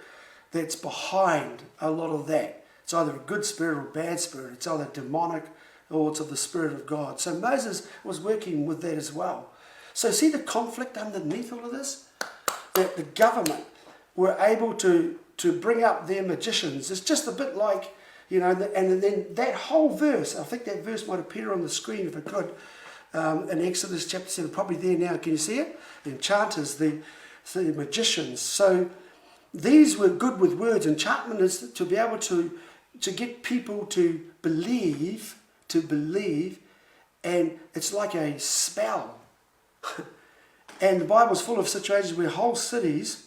that's behind a lot of that. It's either a good spirit or a bad spirit. It's either demonic or it's of the Spirit of God. So Moses was working with that as well. So see the conflict underneath all of this? That the government were able to bring up their magicians. It's just a bit like, you know, and then that whole verse, I think that verse might appear on the screen if it could, in Exodus chapter 7, probably there now. Can you see it? The enchanters, the magicians. So these were good with words. Enchantment is to be able to get people to believe, and it's like a spell. And the Bible's full of situations where whole cities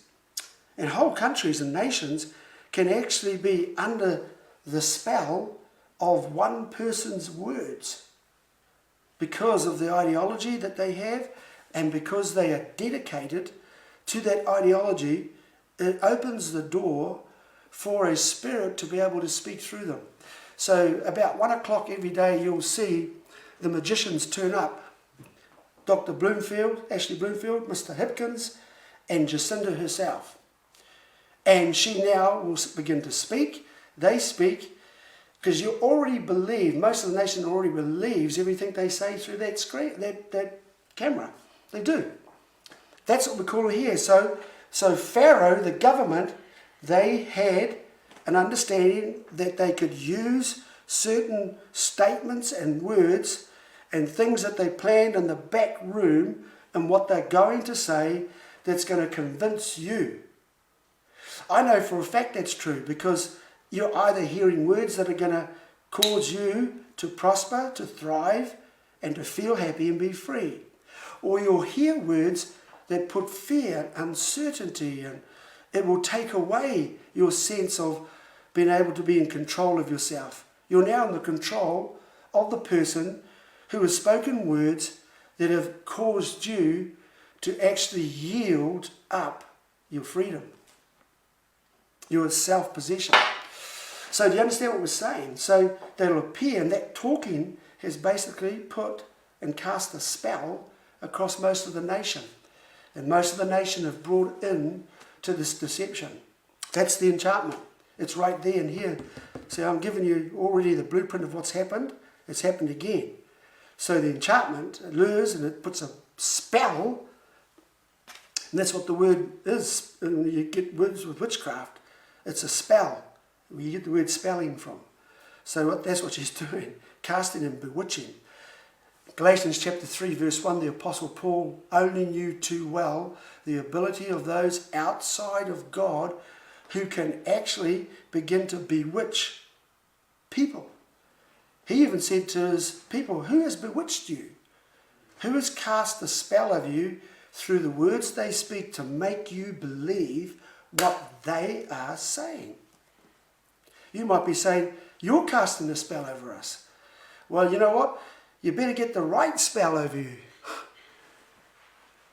and whole countries and nations can actually be under the spell of one person's words because of the ideology that they have, and because they are dedicated to that ideology. It opens the door for a spirit to be able to speak through them. So about 1 o'clock every day you'll see the magicians turn up. Dr. Bloomfield, Ashley Bloomfield, Mr. Hipkins, and Jacinda herself. And she now will begin to speak. They speak because you already believe, most of the nation already believes everything they say through that screen, that camera. They do. That's what we call it here. So Pharaoh, the government, they had an understanding that they could use certain statements and words and things that they planned in the back room and what they're going to say that's going to convince you. I know for a fact that's true, because you're either hearing words that are going to cause you to prosper, to thrive, and to feel happy and be free. Or you'll hear words that put fear, uncertainty, and it will take away your sense of being able to be in control of yourself. You're now in the control of the person who has spoken words that have caused you to actually yield up your freedom, your self-possession. So do you understand what we're saying? So that'll appear, and that talking has basically put and cast a spell across most of the nation. And most of the nation have brought in to this deception. That's the enchantment. It's right there and here. So I'm giving you already the blueprint of what's happened. It's happened again. So the enchantment lures and it puts a spell, and that's what the word is. When you get words with witchcraft, it's a spell. Where you get the word spelling from. So that's what she's doing, casting and bewitching. Galatians chapter 3 verse 1, the Apostle Paul only knew too well the ability of those outside of God who can actually begin to bewitch people. He even said to his people, who has bewitched you? Who has cast the spell of you through the words they speak to make you believe what they are saying? You might be saying, you're casting a spell over us. Well, you know what? You better get the right spell over you.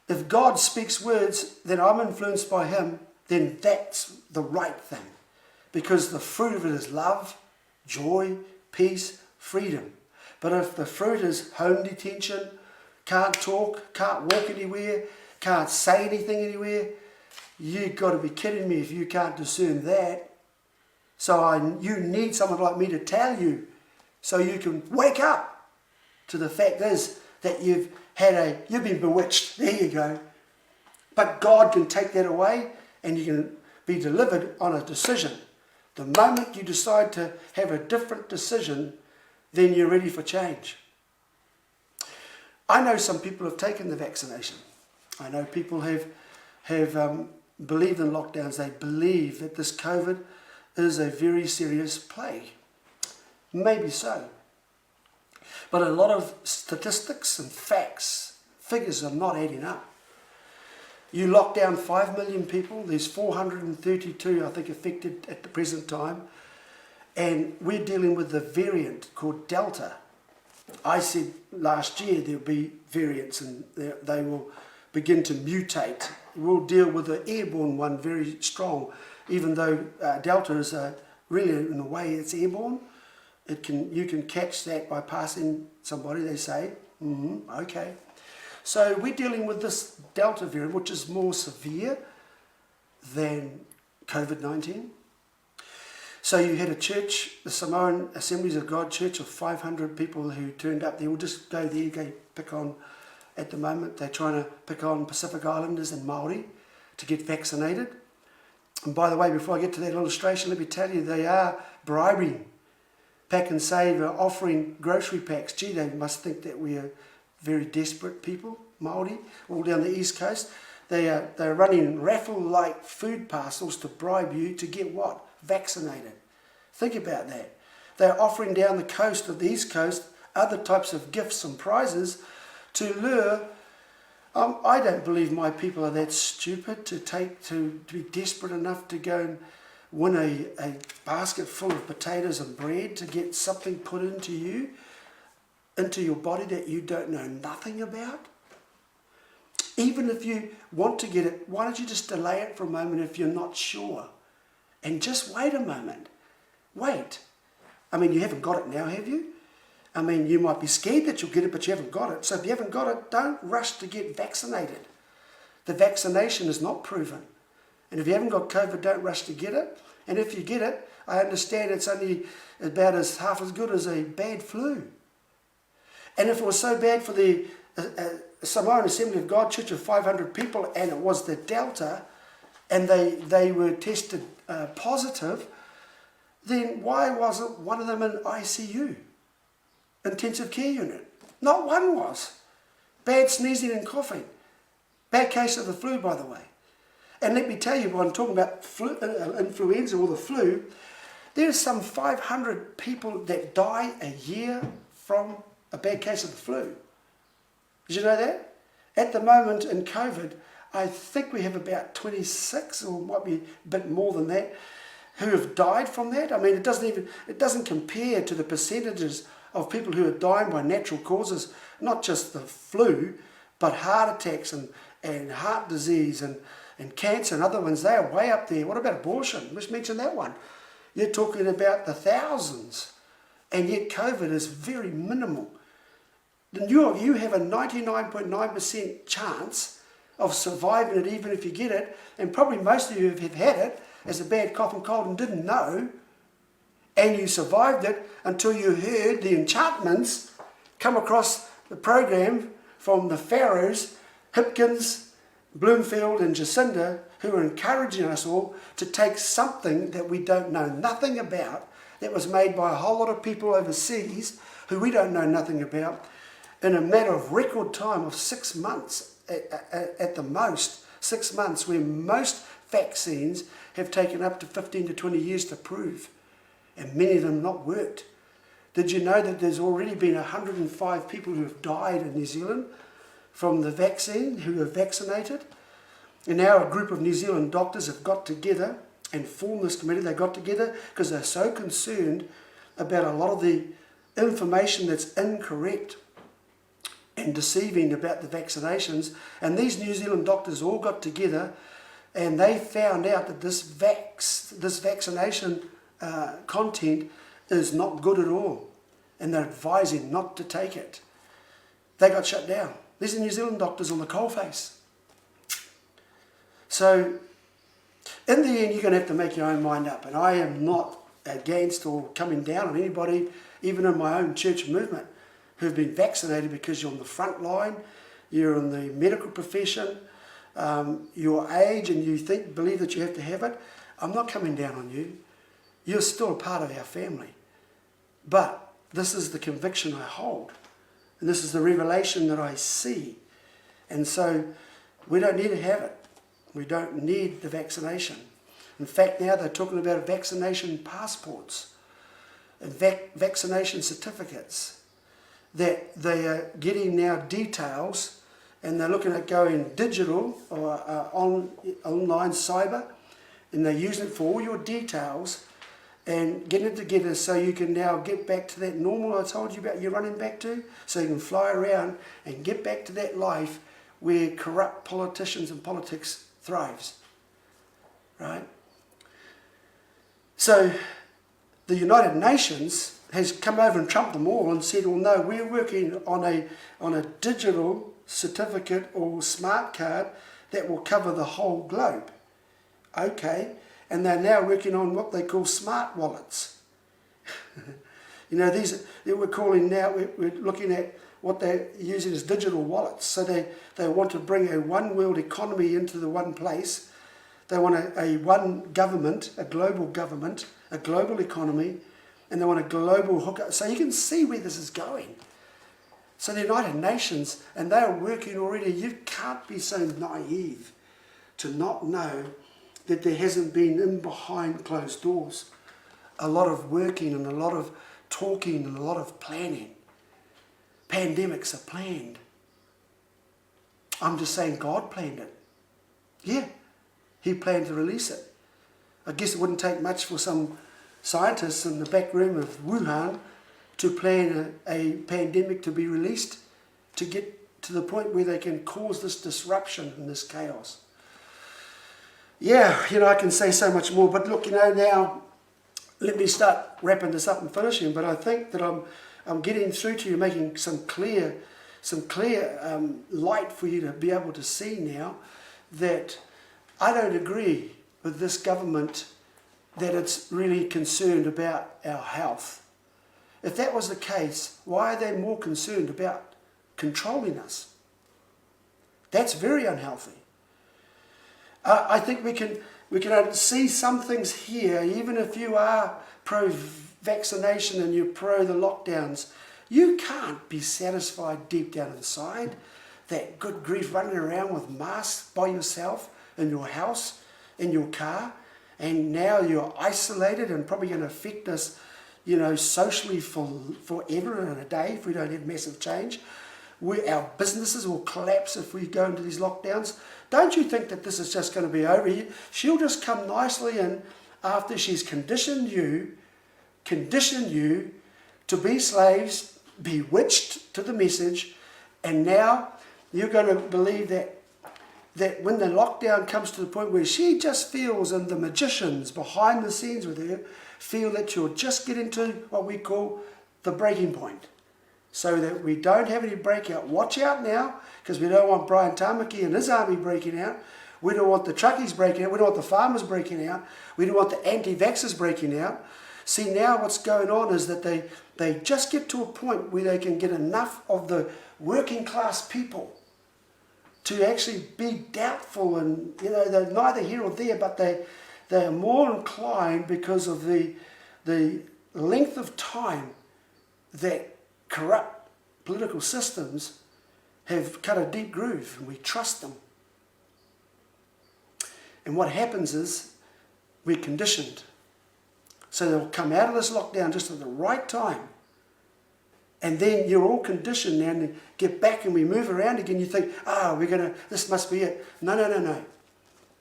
If God speaks words that I'm influenced by him, then that's the right thing. Because the fruit of it is love, joy, peace, freedom. But if the fruit is home detention, can't talk, can't walk anywhere, can't say anything anywhere, you've got to be kidding me if you can't discern that. So you need someone like me to tell you so you can wake up to the fact is that you've been bewitched. There you go. But God can take that away and you can be delivered on a decision. The moment you decide to have a different decision, then you're ready for change. I know some people have taken the vaccination. I know people have believed in lockdowns. They believe that this COVID is a very serious plague. Maybe so. But a lot of statistics and facts, figures are not adding up. You lock down 5 million people, there's 432 I think affected at the present time, and we're dealing with the variant called Delta. I said last year there'll be variants and they will begin to mutate. We'll deal with the airborne one very strong, even though Delta is really, in a way, it's airborne. You can catch that by passing somebody, they say. Okay. So we're dealing with this Delta variant, which is more severe than COVID-19. So you had a church, the Samoan Assemblies of God Church of 500 people who turned up. They will just go there, pick on, at the moment, they're trying to pick on Pacific Islanders and Māori to get vaccinated. And by the way, before I get to that illustration, let me tell you, they are bribing. Pack and Save are offering grocery packs. Gee, they must think that we are very desperate people, Māori, all down the East Coast. They're running raffle-like food parcels to bribe you to get what? Vaccinated. Think about that. They're offering down the coast of the East Coast other types of gifts and prizes to lure. I don't believe my people are that stupid to be desperate enough to go and win a basket full of potatoes and bread to get something put into you, into your body that you don't know nothing about. Even if you want to get it, why don't you just delay it for a moment if you're not sure? And just wait a moment. Wait. I mean, you haven't got it now, have you? I mean, you might be scared that you'll get it, but you haven't got it. So if you haven't got it, don't rush to get vaccinated. The vaccination is not proven. And if you haven't got COVID, don't rush to get it. And if you get it, I understand it's only about half as good as a bad flu. And if it was so bad for the Samoan Assembly of God Church of 500 people, and it was the Delta, and they were tested positive, then why wasn't one of them in ICU, intensive care unit? Not one was. Bad sneezing and coughing. Bad case of the flu, by the way. And let me tell you, when I'm talking about influenza or the flu, there's some 500 people that die a year from a bad case of the flu. Did you know that? At the moment in COVID, I think we have about 26, or might be a bit more than that, who have died from that. I mean, it doesn't compare to the percentages of people who are dying by natural causes, not just the flu, but heart attacks and heart disease and cancer and other ones. They are way up there. What about abortion? Let's mention that one. You're talking about the thousands, and yet COVID is very minimal. You have a 99.9% chance of surviving it even if you get it, and probably most of you have had it as a bad cough and cold and didn't know, and you survived it until you heard the enchantments come across the program from the Pharaohs, Hipkins, Bloomfield and Jacinda, who are encouraging us all to take something that we don't know nothing about, that was made by a whole lot of people overseas who we don't know nothing about, in a matter of record time of 6 months at the most, 6 months, where most vaccines have taken up to 15 to 20 years to prove, and many of them not worked. Did you know that there's already been 105 people who have died in New Zealand from the vaccine, who are vaccinated? And now a group of New Zealand doctors have got together and formed this committee. They got together because they're so concerned about a lot of the information that's incorrect and deceiving about the vaccinations. And these New Zealand doctors all got together, and they found out that this vaccination content is not good at all, and they're advising not to take it. They got shut down. These are New Zealand doctors on the coalface. So, in the end, you're going to have to make your own mind up. And I am not against or coming down on anybody, even in my own church movement, who've been vaccinated, because you're on the front line, you're in the medical profession, your age, and you believe that you have to have it. I'm not coming down on you. You're still a part of our family. But this is the conviction I hold. And this is the revelation that I see. And so we don't need to have it. We don't need the vaccination. In fact, now they're talking about vaccination passports and vaccination certificates, that they are getting now details, and they're looking at going digital or online cyber, and they're using it for all your details and getting it together so you can now get back to that normal I told you about you're running back to, so you can fly around and get back to that life where corrupt politicians and politics thrives, right? So the United Nations has come over and trumped them all and said, well, no, we're working on a digital certificate or smart card that will cover the whole globe. Okay, and they're now working on what they call smart wallets. You know, these we're calling now, we're looking at what they're using as digital wallets. So they want to bring a one world economy into the one place. They want a one government, a global government, a global economy, and they want a global hookup. So you can see where this is going. So the United Nations, and they are working already. You can't be so naive to not know that there hasn't been in behind closed doors a lot of working and a lot of talking and a lot of planning. Pandemics are planned. I'm just saying God planned it. Yeah, He planned to release it. I guess it wouldn't take much for some scientists in the back room of Wuhan to plan a pandemic to be released, to get to the point where they can cause this disruption and this chaos. Yeah, you know, I can say so much more, but look, you know, now let me start wrapping this up and finishing. But I think that I'm getting through to you, making some clear light for you to be able to see now that I don't agree with this government that it's really concerned about our health. If that was the case, why are they more concerned about controlling us? That's very unhealthy. I think we can see some things here, even if you are pro-vaccination and you're pro the lockdowns, you can't be satisfied deep down inside. That good grief, running around with masks by yourself in your house, in your car, and now you're isolated and probably going to affect us, socially forever in a day if we don't have massive change. Our businesses will collapse if we go into these lockdowns. Don't you think that this is just going to be over? She'll just come nicely in after she's conditioned you to be slaves, bewitched to the message, and now you're going to believe that when the lockdown comes to the point where she just feels, and the magicians behind the scenes with her feel that you'll just get into what we call the breaking point, so that we don't have any breakout. Watch out now, because we don't want Brian Tamaki and his army breaking out. We don't want the truckies breaking out. We don't want the farmers breaking out. We don't want the anti-vaxxers breaking out. See, now what's going on is that they just get to a point where they can get enough of the working class people to actually be doubtful, and they're neither here or there, but they are more inclined because of the length of time that corrupt political systems have cut a deep groove, and we trust them. And what happens is we're conditioned. So they'll come out of this lockdown just at the right time. And then you're all conditioned now to get back, and we move around again. You think, this must be it. No.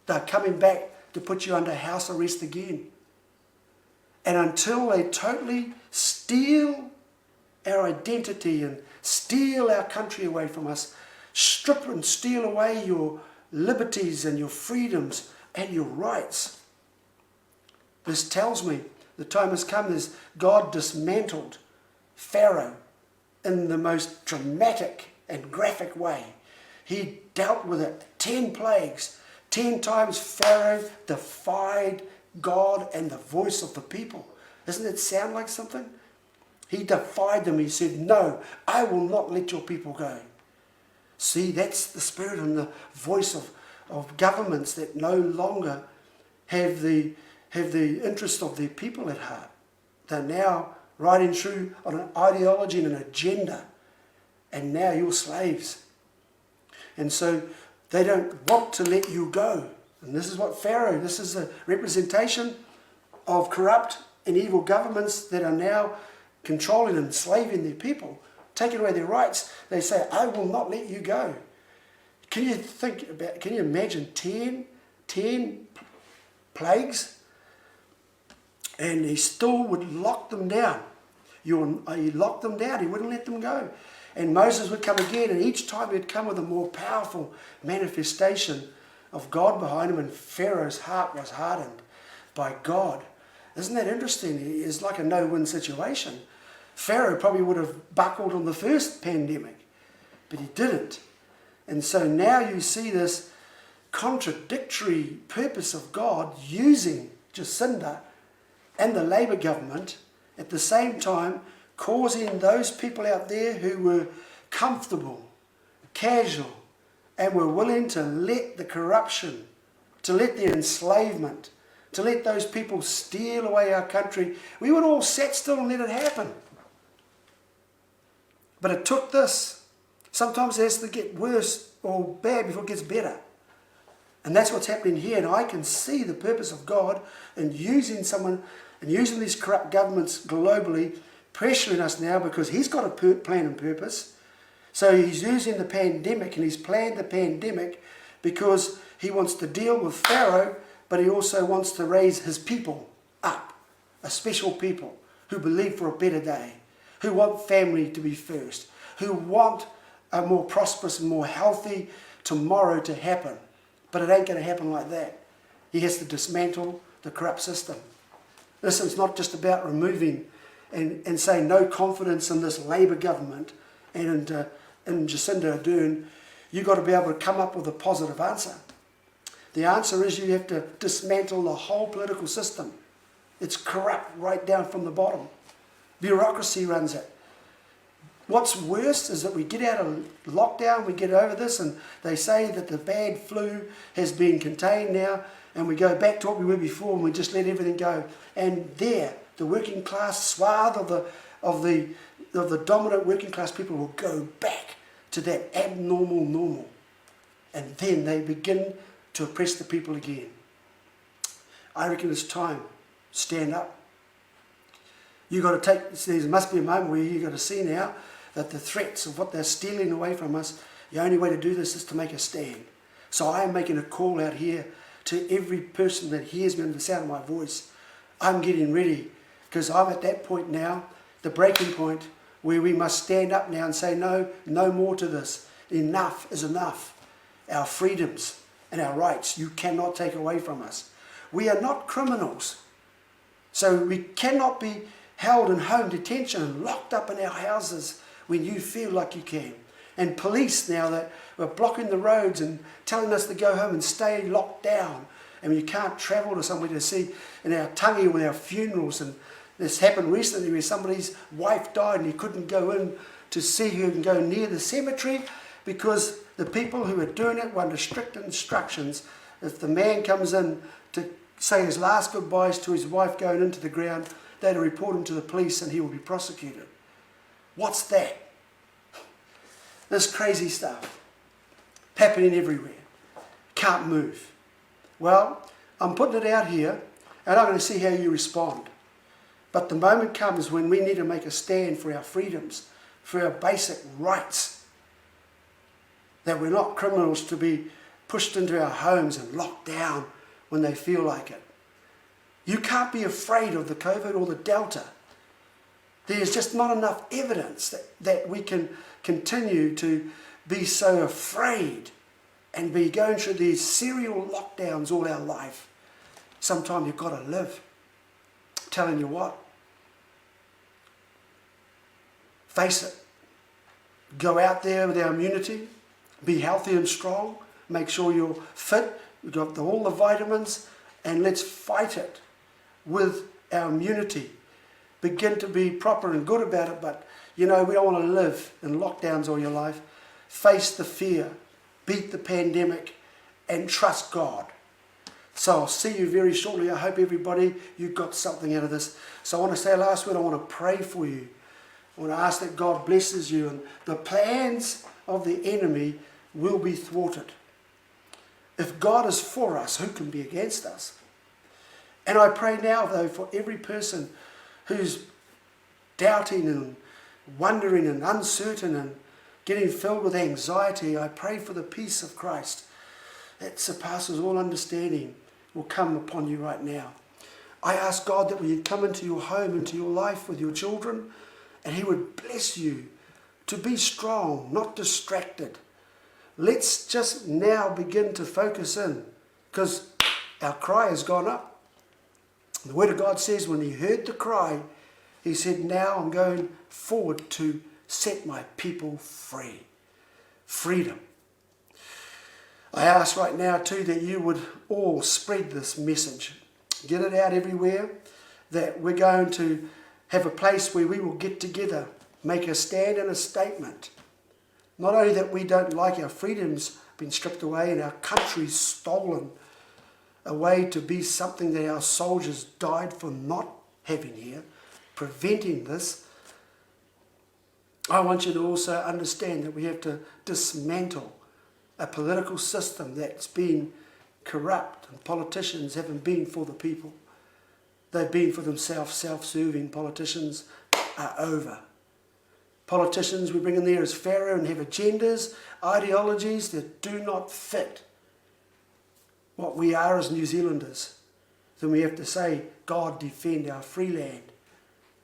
They're coming back to put you under house arrest again. And until they totally steal our identity and steal our country away from us, strip and steal away your liberties and your freedoms and your rights. This tells me the time has come. As God dismantled Pharaoh in the most dramatic and graphic way. He dealt with it. 10 plagues. 10 times Pharaoh defied God and the voice of the people. Doesn't it sound like something? He defied them. He said, no, I will not let your people go. See, that's the spirit and the voice of governments that no longer have the interest of their people at heart. They're now riding through on an ideology and an agenda. And now you're slaves. And so they don't want to let you go. And this is what Pharaoh, this is a representation of corrupt and evil governments that are now controlling and enslaving their people, taking away their rights. They say, I will not let you go. Can you imagine 10 plagues? And he still would lock them down. He locked them down. He wouldn't let them go. And Moses would come again, and each time he'd come with a more powerful manifestation of God behind him, and Pharaoh's heart was hardened by God. Isn't that interesting? It's like a no-win situation. Pharaoh probably would have buckled on the first pandemic, but he didn't. And so now you see this contradictory purpose of God using Jacinda and the Labour government at the same time, causing those people out there who were comfortable, casual, and were willing to let the corruption, to let the enslavement, to let those people steal away our country, we would all sit still and let it happen. But it took this. Sometimes it has to get worse or bad before it gets better. And that's what's happening here. And I can see the purpose of God in using someone and using these corrupt governments globally, pressuring us now because he's got a plan and purpose. So he's using the pandemic, and he's planned the pandemic because he wants to deal with Pharaoh, but he also wants to raise his people up, a special people who believe for a better day, who want family to be first, who want a more prosperous and more healthy tomorrow to happen. But it ain't going to happen like that. He has to dismantle the corrupt system. Listen, it's not just about removing and saying no confidence in this Labour government and in Jacinda Ardern. You've got to be able to come up with a positive answer. The answer is you have to dismantle the whole political system. It's corrupt right down from the bottom. Bureaucracy runs it. What's worse is that we get out of lockdown, we get over this, and they say that the bad flu has been contained now, and we go back to what we were before, and we just let everything go. And there, the working class swath of the dominant working class people will go back to that abnormal normal. And then they begin to oppress the people again. I reckon it's time. Stand up. You've got to take, there must be a moment where you've got to see now that the threats of what they're stealing away from us, the only way to do this is to make a stand. So I am making a call out here to every person that hears me under the sound of my voice. I'm getting ready, because I'm at that point now, the breaking point, where we must stand up now and say, no, no more to this. Enough is enough. Our freedoms and our rights, you cannot take away from us. We are not criminals. So we cannot be held in home detention and locked up in our houses when you feel like you can. And police now that are blocking the roads and telling us to go home and stay locked down. And you can't travel to somewhere to see in our tangi with our funerals. And this happened recently where somebody's wife died and he couldn't go in to see her and go near the cemetery because the people who are doing it were under strict instructions. If the man comes in to say his last goodbyes to his wife going into the ground, they'd report him to the police and he will be prosecuted. What's that? This crazy stuff happening everywhere. Can't move. Well, I'm putting it out here and I'm going to see how you respond. But the moment comes when we need to make a stand for our freedoms, for our basic rights. That we're not criminals to be pushed into our homes and locked down when they feel like it. You can't be afraid of the COVID or the Delta. There's just not enough evidence that we can continue to be so afraid and be going through these serial lockdowns all our life. Sometime you've got to live. I'm telling you what. Face it. Go out there with our immunity. Be healthy and strong. Make sure you're fit. You've got all the vitamins. And let's fight it with our immunity. Begin to be proper and good about it. But, you know, we don't want to live in lockdowns all your life. Face the fear. Beat the pandemic. And trust God. So I'll see you very shortly. I hope everybody, you got something out of this. So I want to say a last word. I want to pray for you. I want to ask that God blesses you. And the plans of the enemy will be thwarted. If God is for us, who can be against us? And I pray now, though, for every person who's doubting and wondering and uncertain and getting filled with anxiety, I pray for the peace of Christ that surpasses all understanding will come upon you right now. I ask God that when you come into your home, into your life with your children, and He would bless you to be strong, not distracted. Let's just now begin to focus in, because our cry has gone up. The Word of God says when He heard the cry, He said, now I'm going forward to set my people free. Freedom. I ask right now too that you would all spread this message. Get it out everywhere, that we're going to have a place where we will get together, make a stand and a statement. Not only that we don't like our freedoms being stripped away and our country stolen away to be something that our soldiers died for not having here, preventing this. I want you to also understand that we have to dismantle a political system that's been corrupt, and politicians haven't been for the people. They've been for themselves. Self-serving politicians are over. Politicians we bring in there as Pharaoh and have agendas, ideologies that do not fit what we are as New Zealanders. Then we have to say, God defend our free land.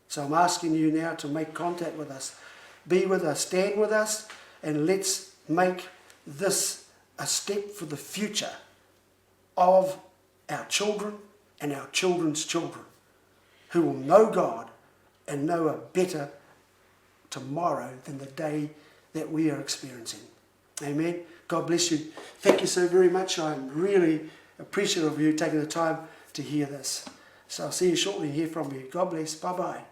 So I'm asking you now to make contact with us. Be with us, stand with us, and let's make this a step for the future of our children and our children's children, who will know God and know a better tomorrow than the day that we are experiencing. Amen. God bless you. Thank you so very much. I'm really appreciative of you taking the time to hear this. So I'll see you shortly and hear from you. God bless. Bye-bye.